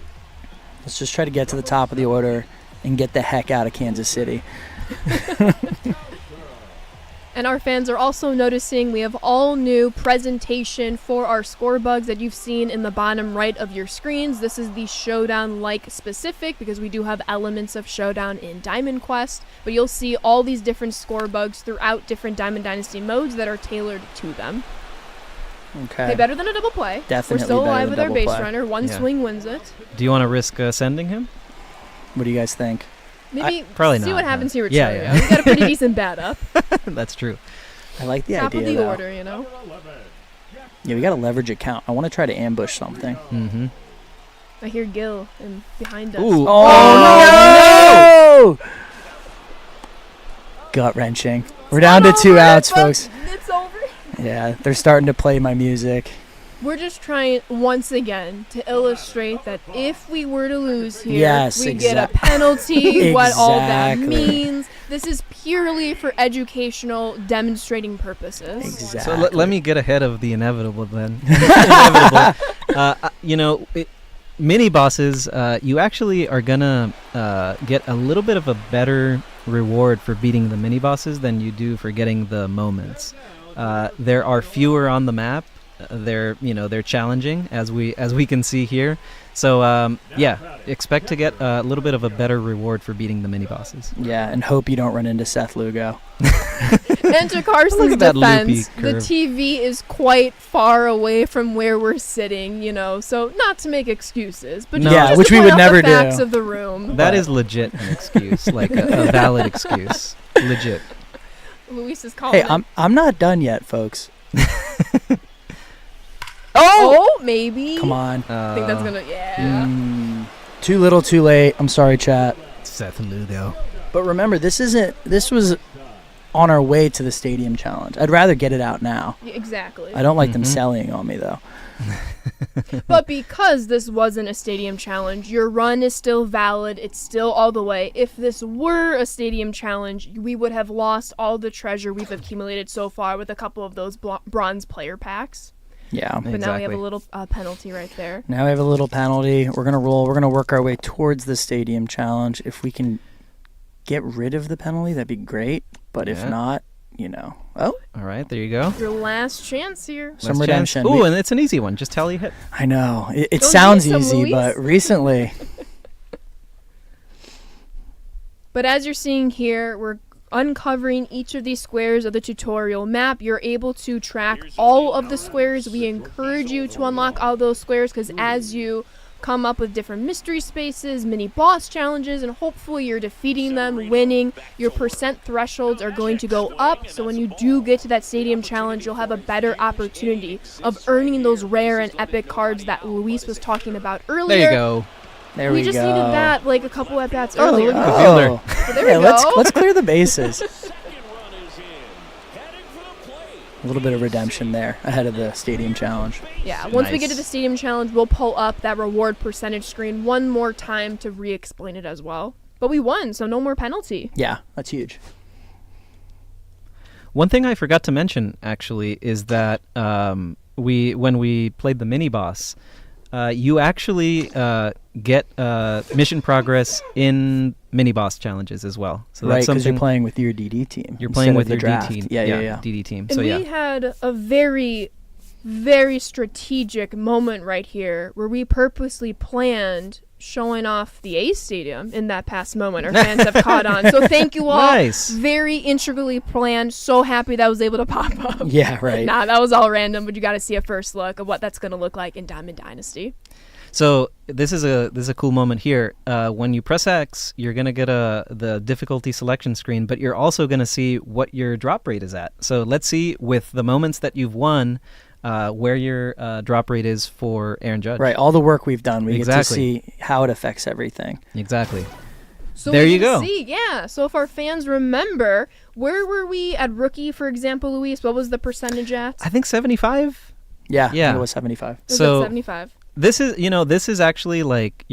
Let's just try to get to the top of the order and get the heck out of Kansas City. And our fans are also noticing we have all new presentation for our score bugs that you've seen in the bottom right of your screens. This is the Showdown-like specific because we do have elements of Showdown in Diamond Quest, but you'll see all these different score bugs throughout different Diamond Dynasty modes that are tailored to them. Okay. Better than a double play. Definitely We're still better alive than with our double base play. runner. One Yeah. swing wins it. Do you want to risk sending him? What do you guys think? Maybe probably see not, what no. happens here with Yeah, Cheerio. yeah. We got a pretty decent bat up. That's true. I like the Top idea, of the though. order, Yeah, we got to leverage account. I want to try to ambush something. Mm-hmm. I hear Gil behind us. Ooh. Oh, no! Gut wrenching. We're down to 2 outs, folks. It's over. Yeah, they're starting to play my music. We're just trying once again to illustrate that if we were to lose here, Yes, we get a penalty, Exactly. what all that means. This is purely for educational, demonstrating purposes. Exactly. So let me get ahead of the inevitable then. Inevitable. Mini bosses, you actually are gonna get a little bit of a better reward for beating the mini bosses than you do for getting the moments. There are fewer on the map. They're challenging as we can see here. So expect to get a little bit of a better reward for beating the mini bosses. Yeah, and hope you don't run into Seth Lugo. And to Carson's Look at that defense, loopy the curve. TV is quite far away from where we're sitting, so not to make excuses, but No. just Yeah, which to we point would out never the facts do. of the room. That is legit an excuse, like a valid excuse. Legit. Luis is calling. Hey, I'm not done yet, folks. Oh, maybe. Come on. I think that's gonna. Yeah. Too little, too late. I'm sorry, chat. Seth Lugo. But remember, this was on our way to the stadium challenge. I'd rather get it out now. Exactly. I don't like them selling on me, though. But because this wasn't a stadium challenge, your run is still valid. It's still all the way. If this were a stadium challenge, we would have lost all the treasure we've accumulated so far with a couple of those bronze player packs. Yeah. But now we have Exactly. a little penalty right there. Now we have a little penalty. We're going to roll. We're going to work our way towards the stadium challenge. If we can get rid of the penalty, that'd be great. But if Yeah. not, Oh, All right, there you go. Your last chance here. some Last chance. redemption. Ooh, and it's an easy one. Just tally hit. I know. It Don't sounds jinx 'em, easy, Luis. but recently... But as you're seeing here, we're uncovering each of these squares of the tutorial map. You're able to track all of the squares. We encourage you to unlock all those squares because as you come up with different mystery spaces, mini boss challenges, and hopefully you're defeating them, winning, your percent thresholds are going to go up. So when you do get to that stadium challenge, you'll have a better opportunity of earning those rare and epic cards that Luis was talking about earlier. There you go. There We we just go. needed that like a couple at bats Oh, earlier. look at the fielder. So there yeah, we go. let's clear the bases. Second run is in. Heading for the plate. A little bit of redemption there ahead of the stadium challenge. Yeah, once we get to Nice. the stadium challenge, we'll pull up that reward percentage screen one more time to re-explain it as well. But we won, so no more penalty. Yeah, that's huge. One thing I forgot to mention actually is that when we played the mini boss, you actually get mission progress in mini boss challenges as well. So Right, that's because something you're playing with your DD team. you're playing instead with of the your draft. D team. Yeah. DD team. And So we yeah. had a very, very strategic moment right here where we purposely planned showing off the A Stadium in that past moment. Our fans have caught on. So thank you all. Nice. Very integrally planned. So happy that was able to pop up. Yeah, right. Nah, that was all random, but you got to see a first look of what that's going to look like in Diamond Dynasty. So this is a cool moment here. When you press X, you're gonna get the difficulty selection screen, but you're also gonna see what your drop rate is at. So let's see with the moments that you've won, where your drop rate is for Aaron Judge. Right, all the work we've done, we get to Exactly. see how it affects everything. Exactly. So There we you can go. See, yeah. So if our fans remember, where were we at rookie, for example, Luis? What was the percentage at? I think 75. Yeah, I think Yeah. it was 75. It was So at 75. this is actually like,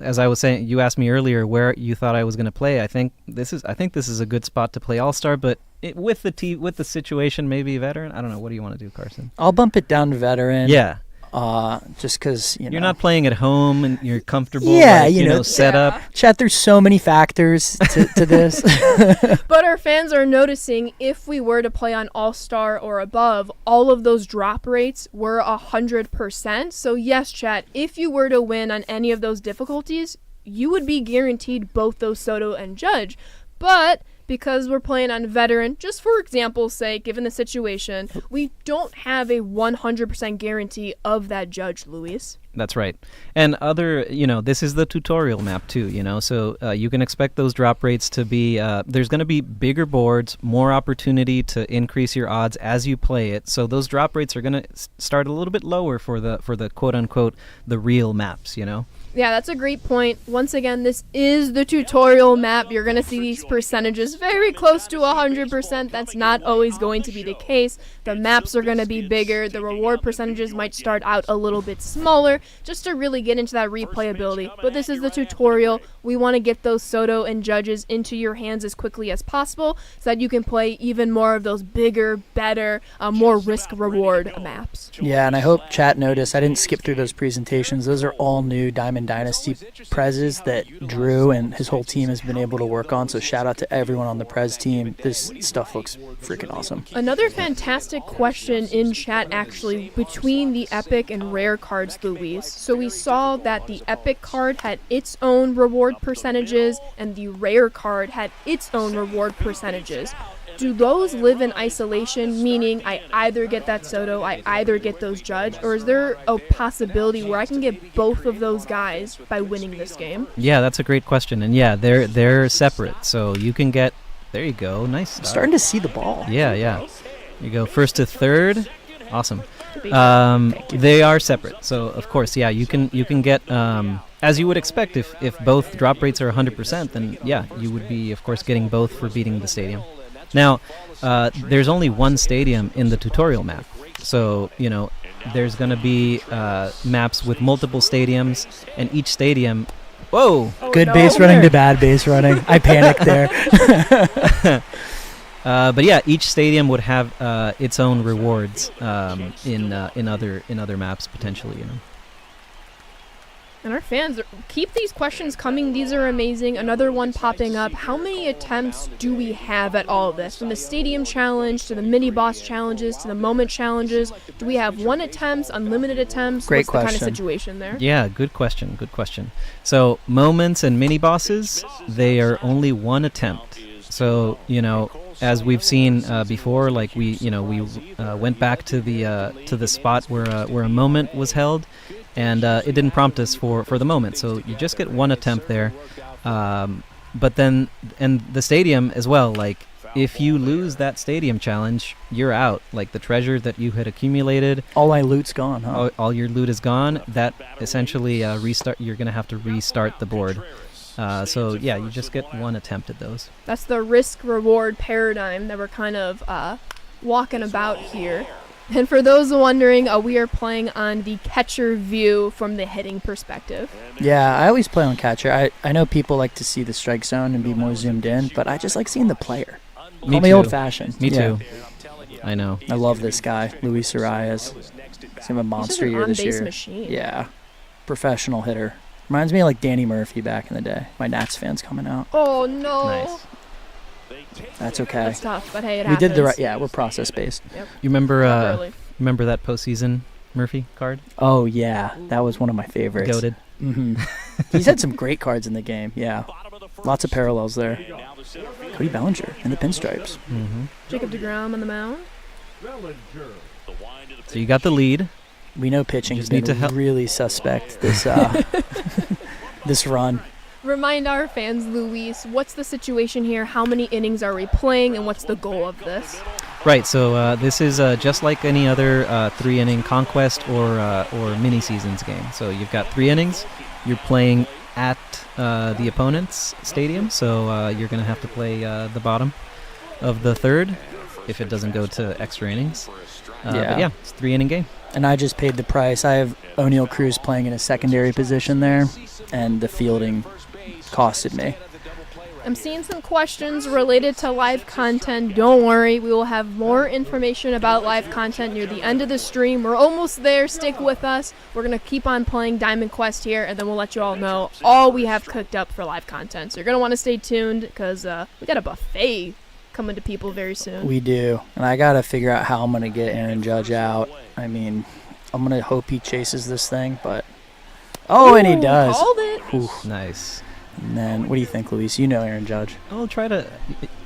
as I was saying, you asked me earlier where you thought I was going to play. I think this is a good spot to play All-Star, but with the situation, maybe veteran. I don't know. What do you want to do, Carson? I'll bump it down to veteran. Yeah. Just because, You're not playing at home and you're comfortable. Yeah, like, you know, set up. Chat, there's so many factors to this. But our fans are noticing if we were to play on All-Star or above, all of those drop rates were 100%. So yes, chat, if you were to win on any of those difficulties, you would be guaranteed both those Soto and Judge. But because we're playing on veteran, just for example's sake, given the situation, we don't have a 100% guarantee of that Judge, Luis. That's right. And this is the tutorial map too, so you can expect those drop rates to be, there's going to be bigger boards, more opportunity to increase your odds as you play it. So those drop rates are going to start a little bit lower for the quote unquote, the real maps, Yeah, that's a great point. Once again, this is the tutorial map. You're going to see these percentages very close to 100%. That's not always going to be the case. The maps are going to be bigger. The reward percentages might start out a little bit smaller just to really get into that replayability. But this is the tutorial. We want to get those Soto and Judges into your hands as quickly as possible so that you can play even more of those bigger, better, more risk-reward maps. Yeah, and I hope chat noticed I didn't skip through those presentations. Those are all new Diamond Dynasty prezes that Drew and his whole team has been able to work on. So shout out to everyone on the Prez team. This stuff looks freaking awesome. Another fantastic question in chat, actually, between the Epic and Rare cards, Luis. So we saw that the Epic card had its own reward percentages and the Rare card had its own reward percentages. Do those live in isolation, meaning I either get that Soto, I either get those Judge, or is there a possibility where I can get both of those guys by winning this game? Yeah, that's a great question. And yeah, they're separate. So you can get, there you go, nice start. Starting to see the ball. Yeah. You go first to third. Awesome. They are separate. So of course, yeah, you can get as you would expect if both drop rates are 100%, then yeah, you would be of course getting both for beating the stadium. Now, there's only one stadium in the tutorial map. So, there's going to be maps with multiple stadiums, and each stadium... Whoa! Good base running to bad base running. I panicked there. But yeah, each stadium would have its own rewards in other maps, potentially, And our fans, keep these questions coming. These are amazing. Another one popping up. How many attempts do we have at all of this? From the Stadium Challenge to the mini-boss challenges to the moment challenges. Do we have one attempts, unlimited attempts? Great What's question. the kind of situation there? Yeah, good question. So moments and mini-bosses, they are only one attempt. So, as we've seen before, like we went back to the spot where a moment was held. And it didn't prompt us for the moment, so you just get one attempt there. But then, and the stadium as well, like, if you lose that stadium challenge, you're out. Like, the treasure that you had accumulated... All my loot's gone, huh? All your loot is gone. That essentially restart. You're going to have to restart the board. So, yeah, you just get one attempt at those. That's the risk-reward paradigm that we're kind of walking about here. And for those wondering, we are playing on the catcher view from the hitting perspective. Yeah, I always play on catcher. I know people like to see the strike zone and be more zoomed in, but I just like seeing the player. Call me old-fashioned. Me too. I know. I love this guy, Luis Arias. He's a monster year this year. Machine. Yeah, professional hitter. Reminds me of like Danny Murphy back in the day. My Nats fans coming out. Oh, no. Nice. That's okay. That's tough, but hey, it We happens. did the right. Yeah, we're process-based. Yep. You remember that postseason Murphy card? Oh, yeah. That was one of my favorites. Goated. Mm-hmm. He's had some great cards in the game, yeah. Lots of parallels there. Cody Bellinger in the pinstripes. Mm-hmm. Jacob deGrom on the mound. So you got the lead. We know pitching Just has need been to help. really suspect this this run. Remind our fans, Luis, what's the situation here? How many innings are we playing, and what's the goal of this? Right, so this is just like any other 3-inning conquest or mini seasons game. So you've got 3 innings. You're playing at the opponent's stadium, so you're going to have to play the bottom of the third if it doesn't go to extra innings. But yeah, it's a 3-inning game. And I just paid the price. I have O'Neal Cruz playing in a secondary position there, and the fielding costed me. I'm seeing some questions related to live content. Don't worry, we will have more information about live content near the end of the stream. We're almost there. Stick with us. We're going to keep on playing Diamond Quest here, and then we'll let you all know all we have cooked up for live content. So you're going to want to stay tuned because we got a buffet coming to people very soon. We do. And I got to figure out how I'm going to get Aaron Judge out. I mean, I'm going to hope he chases this thing, but... Oh, and he does. Called it. Ooh. Nice. And then, what do you think, Luis? You know Aaron Judge. I'll try to...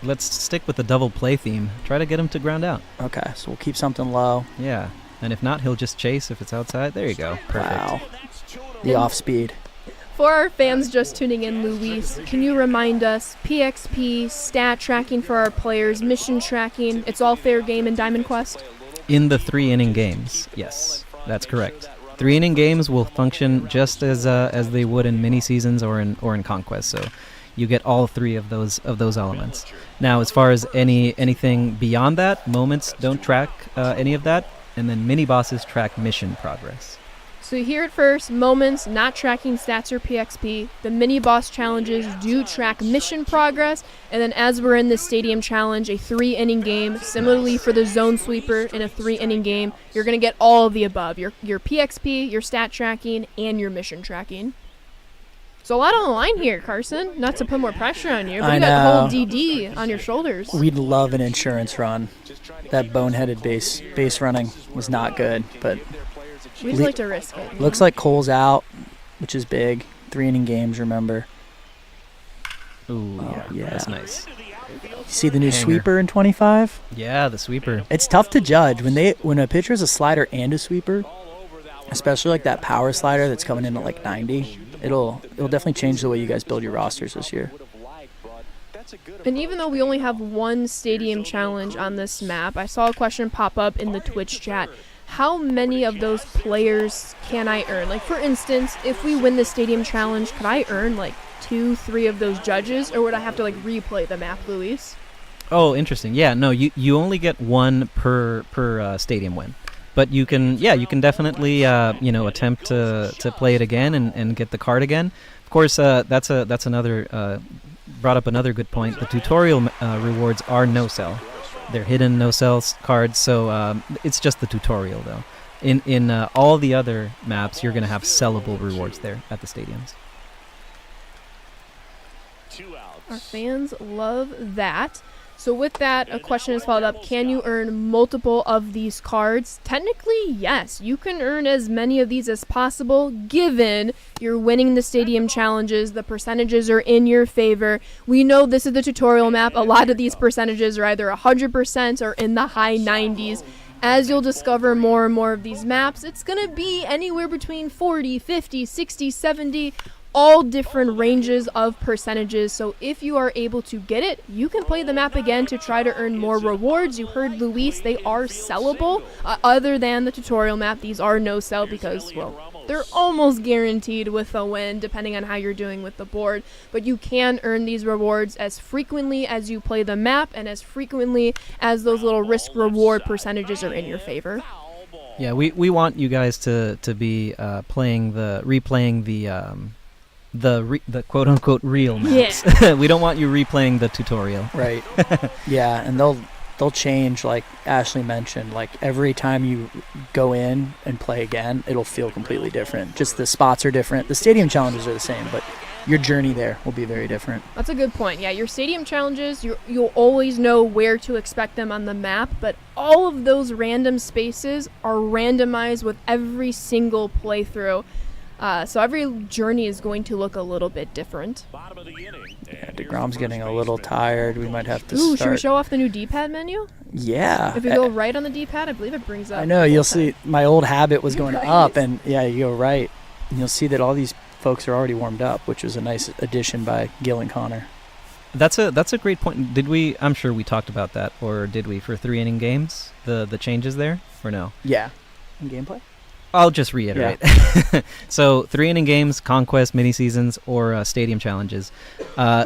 Let's stick with the double play theme. Try to get him to ground out. Okay, so we'll keep something low. Yeah. And if not, he'll just chase if it's outside. There you go. Perfect. Wow. The off-speed. For our fans just tuning in, Luis, can you remind us, PXP, stat tracking for our players, mission tracking, it's all fair game in Diamond Quest? In the 3-inning games, yes. That's correct. 3-inning games will function just as they would in mini seasons or in Conquest. So you get all 3 of those elements. Now, as far as anything beyond that, moments don't track any of that, and then mini bosses track mission progress. So you hear it first, moments not tracking stats or PXP. The mini boss challenges do track mission progress, and then as we're in the stadium challenge, a 3-inning game, similarly for the zone sweeper in a 3-inning game, you're going to get all of the above, your PXP, your stat tracking, and your mission tracking. So a lot on the line here, Carson. Not to put more pressure on you, but you got the whole DD on your shoulders. We'd love an insurance run. That boneheaded base running was not good, but we'd like to risk it. Looks like Cole's out, which is big. 3-inning games, remember. Ooh, yeah. That's nice. You see the new sweeper in 25? Yeah, the sweeper. It's tough to judge when a pitcher is a slider and a sweeper, especially like that power slider that's coming in at like 90. It'll definitely change the way you guys build your rosters this year. And even though we only have one stadium challenge on this map, I saw a question pop up in the Twitch chat. How many of those players can I earn? Like, for instance, if we win the stadium challenge, could I earn like 2-3 of those judges, or would I have to like replay the map, Luis? Oh, interesting. Yeah, no, you only get 1 per stadium win. But you can definitely attempt to play it again and get the card again. Of course, that's another brought up another good point. The tutorial rewards are no sell; they're hidden no sell cards. So it's just the tutorial though. In all the other maps, you're going to have sellable rewards there at the stadiums. Our fans love that. So with that, a question is followed up. Can you earn multiple of these cards? Technically, yes. You can earn as many of these as possible, given you're winning the stadium challenges. The percentages are in your favor. We know this is the tutorial map. A lot of these percentages are either 100% or in the high 90s. As you'll discover more and more of these maps, it's going to be anywhere between 40, 50, 60, 70, all different ranges of percentages. So if you are able to get it, you can play the map again to try to earn more rewards. You heard Luis, they are sellable. Other than the tutorial map, these are no sell because, well, they're almost guaranteed with a win depending on how you're doing with the board. But you can earn these rewards as frequently as you play the map and as frequently as those little risk reward percentages are in your favor. Yeah, we want you guys to be replaying the quote unquote real maps. Yeah. We don't want you replaying the tutorial. Right. Yeah, and they'll change, like Ashley mentioned. Like every time you go in and play again, it'll feel completely different. Just the spots are different. The stadium challenges are the same, but your journey there will be very different. That's a good point. Yeah, your stadium challenges, you'll always know where to expect them on the map, but all of those random spaces are randomized with every single playthrough. So every journey is going to look a little bit different. Yeah, DeGrom's getting a little tired. We might have to start. Should we show off the new D-pad menu? Yeah. If you go right on the D-pad, I believe it brings up. I know, you'll see my old habit was going up, and yeah, you go right. And you'll see that all these folks are already warmed up, which was a nice addition by Gil and Connor. That's a great point. Did we? I'm sure we talked about that, or did we, for 3-inning games? The changes there, or no? Yeah. In gameplay? I'll just reiterate. Yeah. So 3-inning games, conquest, mini seasons, or stadium challenges.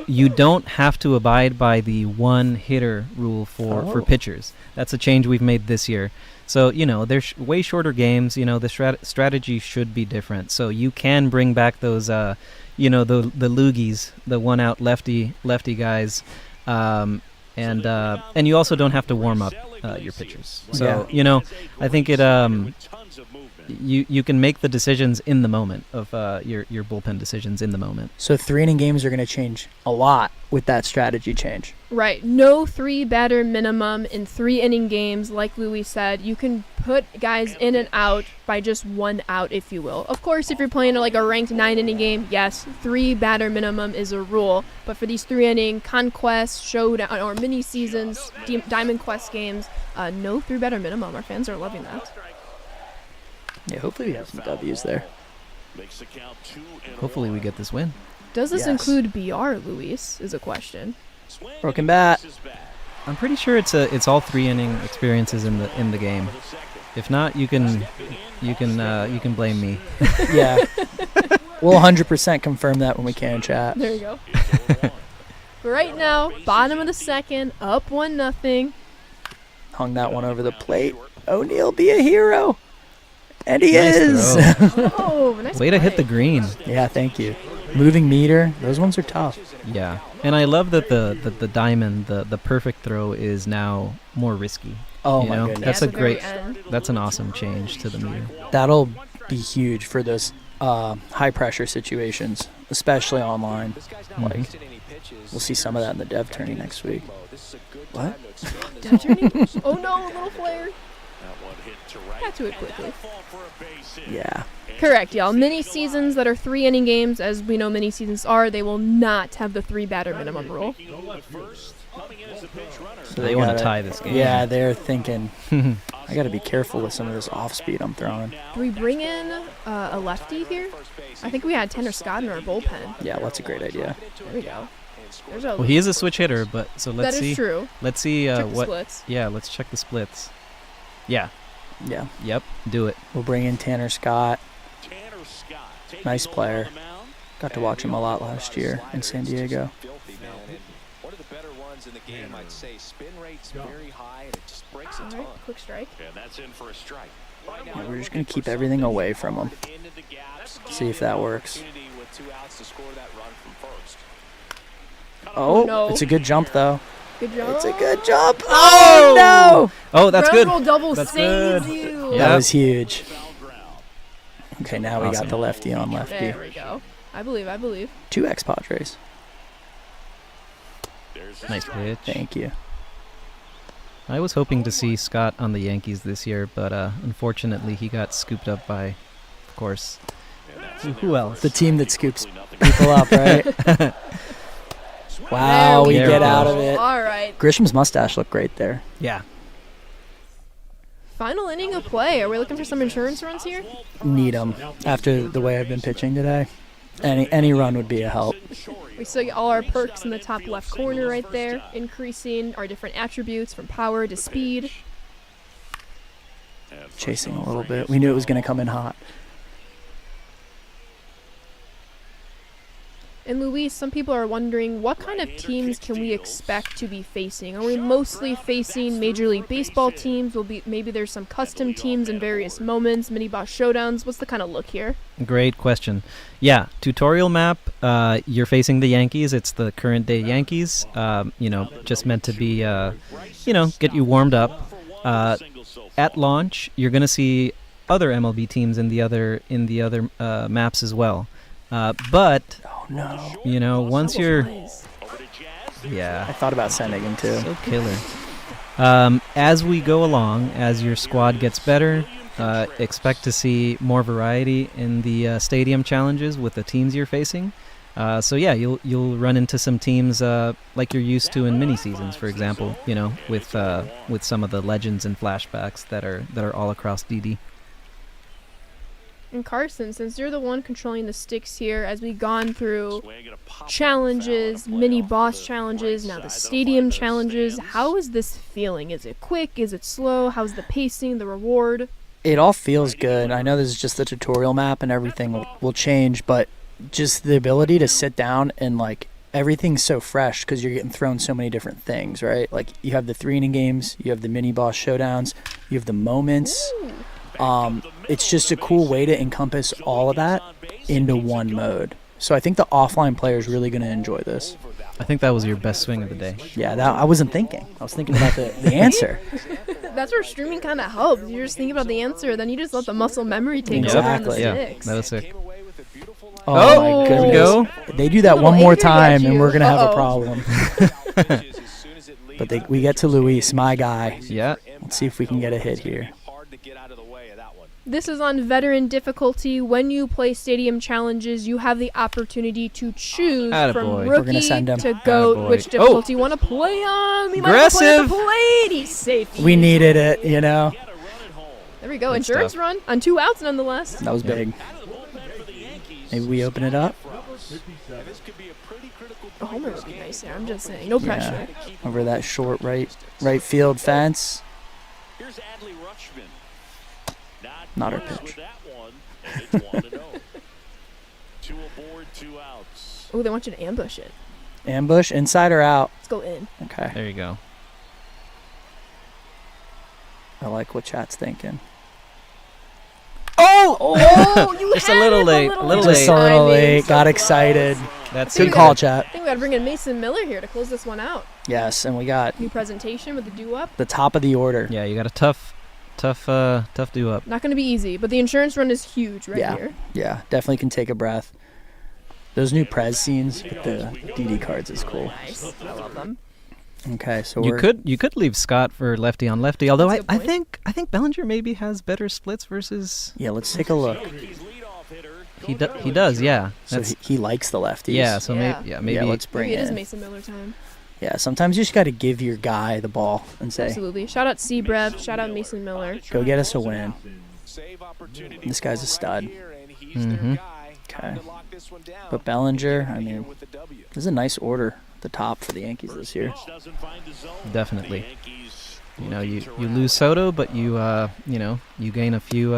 You don't have to abide by the one hitter rule for pitchers. That's a change we've made this year. So there's way shorter games. The strategy should be different. So you can bring back those, the loogies, the one out lefty guys, and you also don't have to warm up your pitchers. So I think it you can make the decisions in the moment of your bullpen decisions in the moment. So 3-inning games are going to change a lot with that strategy change. Right. No 3-batter minimum in 3-inning games. Like Louis said, you can put guys in and out by just 1 out, if you will. Of course, if you're playing like a ranked 9-inning game, yes, 3-batter minimum is a rule. But for these 3-inning conquest, showdown, or mini seasons, Diamond Quest games, no 3-batter minimum. Our fans are loving that. Yeah, hopefully we have some W's there. Hopefully we get this win. Does this include BR, Luis, is a question. Broken bat. I'm pretty sure it's all 3-inning experiences in the game. If not, you can blame me. Yeah. We'll 100% confirm that when we can, chat. There you go. But right now, bottom of the second, up 1-0. Hung that one over the plate. O'Neal, be a hero. And he Nice is. throw. Oh, nice Way to hit play. the green. Yeah, thank you. Moving meter. Those ones are tough. Yeah, and I love that the diamond, the perfect throw is now more risky. Oh, You my know, goodness. that's Yeah, a at the very great- end. That's an awesome change to the meter. That'll be huge for those high-pressure situations, especially online. Like, we'll see some of that in the dev tourney next week. What? Dev tourney? Oh no, a little flare. Got to it quickly. Yeah. Correct, y'all. Mini seasons that are 3-inning games, as we know mini seasons are, they will not have the 3-batter minimum rule. So They want to gotta- tie this game. Yeah, they're thinking, I got to be careful with some of this off-speed I'm throwing. Do we bring in a lefty here? I think we had Tanner Scott in our bullpen. Yeah, that's a great idea. There we go. There's a, Well, he is a switch hitter, but so let's that see. is true. Let's see Check the what. splits. Yeah, let's check the splits. Yeah. Yeah. Yep. Do it. We'll bring in Tanner Scott. Nice player. Got to watch him a lot last year in San Diego. One of the better ones in the game, I'd say. Spin rate's very high, and it just breaks a All ton. right, quick strike. And that's in for a strike. Yeah, we're just going to keep everything away from him. See if that works. Oh, no. it's a good jump, though. Good job. It's a good jump. Oh, no! Oh, that's Ground good. roll double That's saves good. you. Yeah. That was huge. Okay, now we Awesome. got the lefty on lefty. There we go. I believe. 2 ex-Padres. Nice pitch. Thank you. I was hoping to see Scott on the Yankees this year, but unfortunately he got scooped up by, of course, who else? The team that scoops people up, right? Wow, There we we get go. out of it. All right. Grisham's mustache looked great there. Yeah. Final inning of play. Are we looking for some insurance runs here? Need 'em after the way I've been pitching today. Any run would be a help. We see all our perks in the top left corner right there, increasing our different attributes from power to speed. Chasing a little bit. We knew it was going to come in hot. And Luis, some people are wondering, what kind of teams can we expect to be facing? Are we mostly facing Major League Baseball teams? Maybe there's some custom teams in various moments, mini boss showdowns. What's the kind of look here? Great question. Yeah, tutorial map. You're facing the Yankees. It's the current day Yankees. Just meant to be, get you warmed up. At launch, you're gonna see other MLB teams in the other maps as well. But Oh, no. once you're, Nice. I yeah, thought about sending him too. so killer. As we go along, as your squad gets better, expect to see more variety in the stadium challenges with the teams you're facing. So yeah, you'll run into some teams like you're used to in mini seasons, for example. With some of the legends and flashbacks that are all across DD. And Carson, since you're the one controlling the sticks here, as we've gone through challenges, mini boss challenges, now the stadium challenges, how is this feeling? Is it quick? Is it slow? How's the pacing, the reward? It all feels good. I know this is just the tutorial map and everything will change, but just the ability to sit down and everything's so fresh because you're getting thrown so many different things, right? Like you have the 3-inning games, you have the mini boss showdowns, you have the moments. It's just a cool way to encompass all of that into one mode. So I think the offline player is really going to enjoy this. I think that was your best swing of the day. Yeah, I wasn't thinking. I was thinking about the answer. That's where streaming kind of helps. You're just thinking about the answer, then you just let the muscle memory take Yep. over on the Exactly. Yeah, sticks. that was sick. Oh, Oh, my there we goodness. go. They do that Little one more anger got time and you. we're going to have a Uh-oh. problem. But we get to Luis, my guy. Yeah. Let's see if we can get a hit here. This is on veteran difficulty. When you play stadium challenges, you have the opportunity to choose Attaboy. from We're gonna rookie send him. to GOAT Attaboy. which Oh. difficulty you want to play on. We might have to play at the Aggressive. plate. He's safe. We needed it, There we go. Good Insurance stuff. run on 2 outs nonetheless. That was big. Maybe we open it up A homer would be nice there. I'm just saying. No pressure. over that short right field fence. Here's Adley Rutschman. Not our pitch. Oh, they want you to ambush it. Ambush, inside or out? Let's go in. Okay. There you go. I like what chat's thinking. Oh, you Just a had little it late, a little Just late. a little timing, late. so Got close. excited. That's Good we call, gotta- chat. I think we got to bring in Mason Miller here to close this one out. Yes, and we got New presentation with the do-up. the top of the order. Yeah, you got a tough do up. Not going to be easy, but the insurance run is huge right Yeah. here. Yeah, definitely can take a breath. Those new Prez scenes with the DD cards is cool. Nice. I love them. Okay, so You could leave Scott for lefty on lefty. Although That's a I good point. think Bellinger maybe has better splits versus. Yeah, let's take a look. He does, yeah. So That's he likes the lefties. yeah. So Yeah. maybe let's bring Maybe it is in. Mason Miller time. Yeah, sometimes you just got to give your guy the ball and say, Absolutely. Shout out Seabrev. Shout out Mason Miller. go get us a win. This guy's a stud. Mhm. Okay. But Bellinger, I mean, this is a nice order at the top for the Yankees this year. definitely. You know, you lose Soto, but you gain a few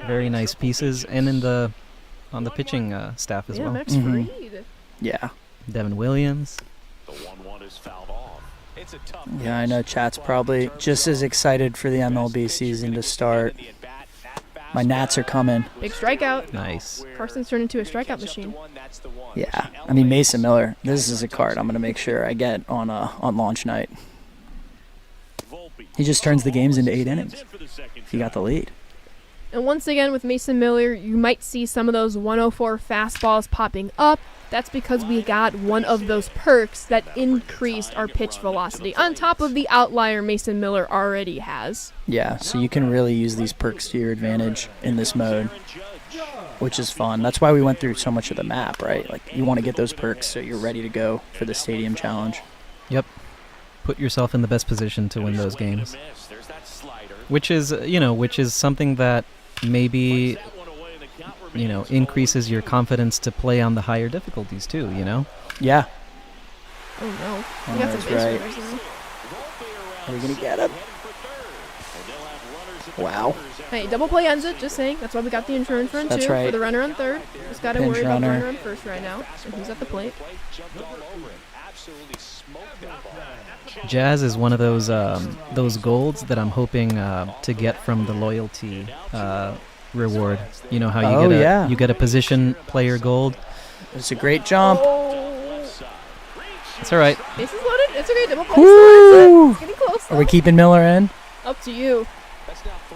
very nice pieces, and on the pitching staff as Yeah, well. Max Mhm. Fried. Yeah. Devin Williams. Yeah, I know chat's probably just as excited for the MLB season to start. My Nats are coming. Big strikeout. Nice. Carson's turned into a strikeout machine. Yeah. I mean, Mason Miller, this is a card I'm going to make sure I get on launch night. He just turns the games into 8 innings if you got the lead. And once again, with Mason Miller, you might see some of those 104 fastballs popping up. That's because we got one of those perks that increased our pitch velocity, on top of the outlier Mason Miller already has. Yeah, so you can really use these perks to your advantage in this mode, which is fun. That's why we went through so much of the map, right? Like, you want to get those perks so you're ready to go for the stadium challenge. Yep. Put yourself in the best position to win those games. Which is something that maybe increases your confidence to play on the higher difficulties too, Yeah. Oh no. Oh, We got some that's base right. runners now. Are we going to get him? Wow. Hey, double play ends it, just saying. That's why we got the insurance run That's too, right. for the runner on third. Just got to Pinch worry about the runner. runner on first right now. And who's at the plate? Jazz is one of those golds that I'm hoping to get from the loyalty reward. You know how you get a position player gold. It's a great jump. It's all right. Bases loaded. It's okay. Double play. Woo! It's getting close. Are we keeping Miller in? Up to you.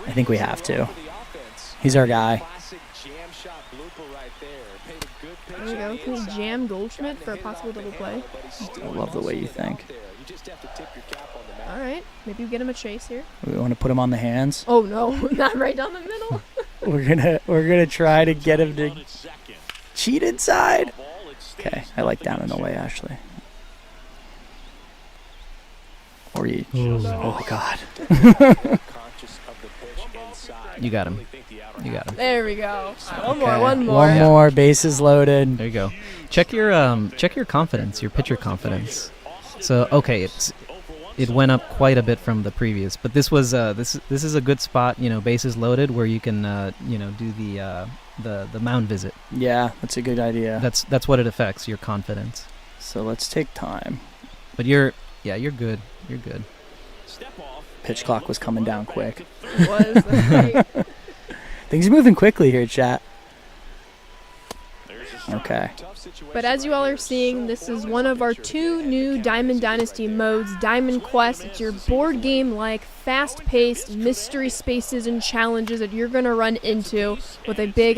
I think we have to. He's our guy. There we go. Can we jam Goldschmidt for a possible double play? I love the way you think. All right. Maybe we get him a chase here. We want to put him on the hands. Oh no, not right down the middle. We're gonna try to get him to cheat inside. Okay, I like down and away, Ashley. Or you. Oh God. You got him. There we go. One Okay, more. One more. Bases loaded. There you go. Check your confidence, your pitcher confidence. So okay, it went up quite a bit from the previous, but this was this is a good spot, bases loaded, where you can do the mound visit. Yeah, that's a good idea. That's what it affects, your confidence. So let's take time. But you're good. You're good. Pitch clock was coming down quick. It was. That's great. Things are moving quickly here, chat. Okay. But as you all are seeing, this is one of our 2 new Diamond Dynasty modes, Diamond Quest. It's your board game-like, fast-paced mystery spaces and challenges that you're going to run into with a big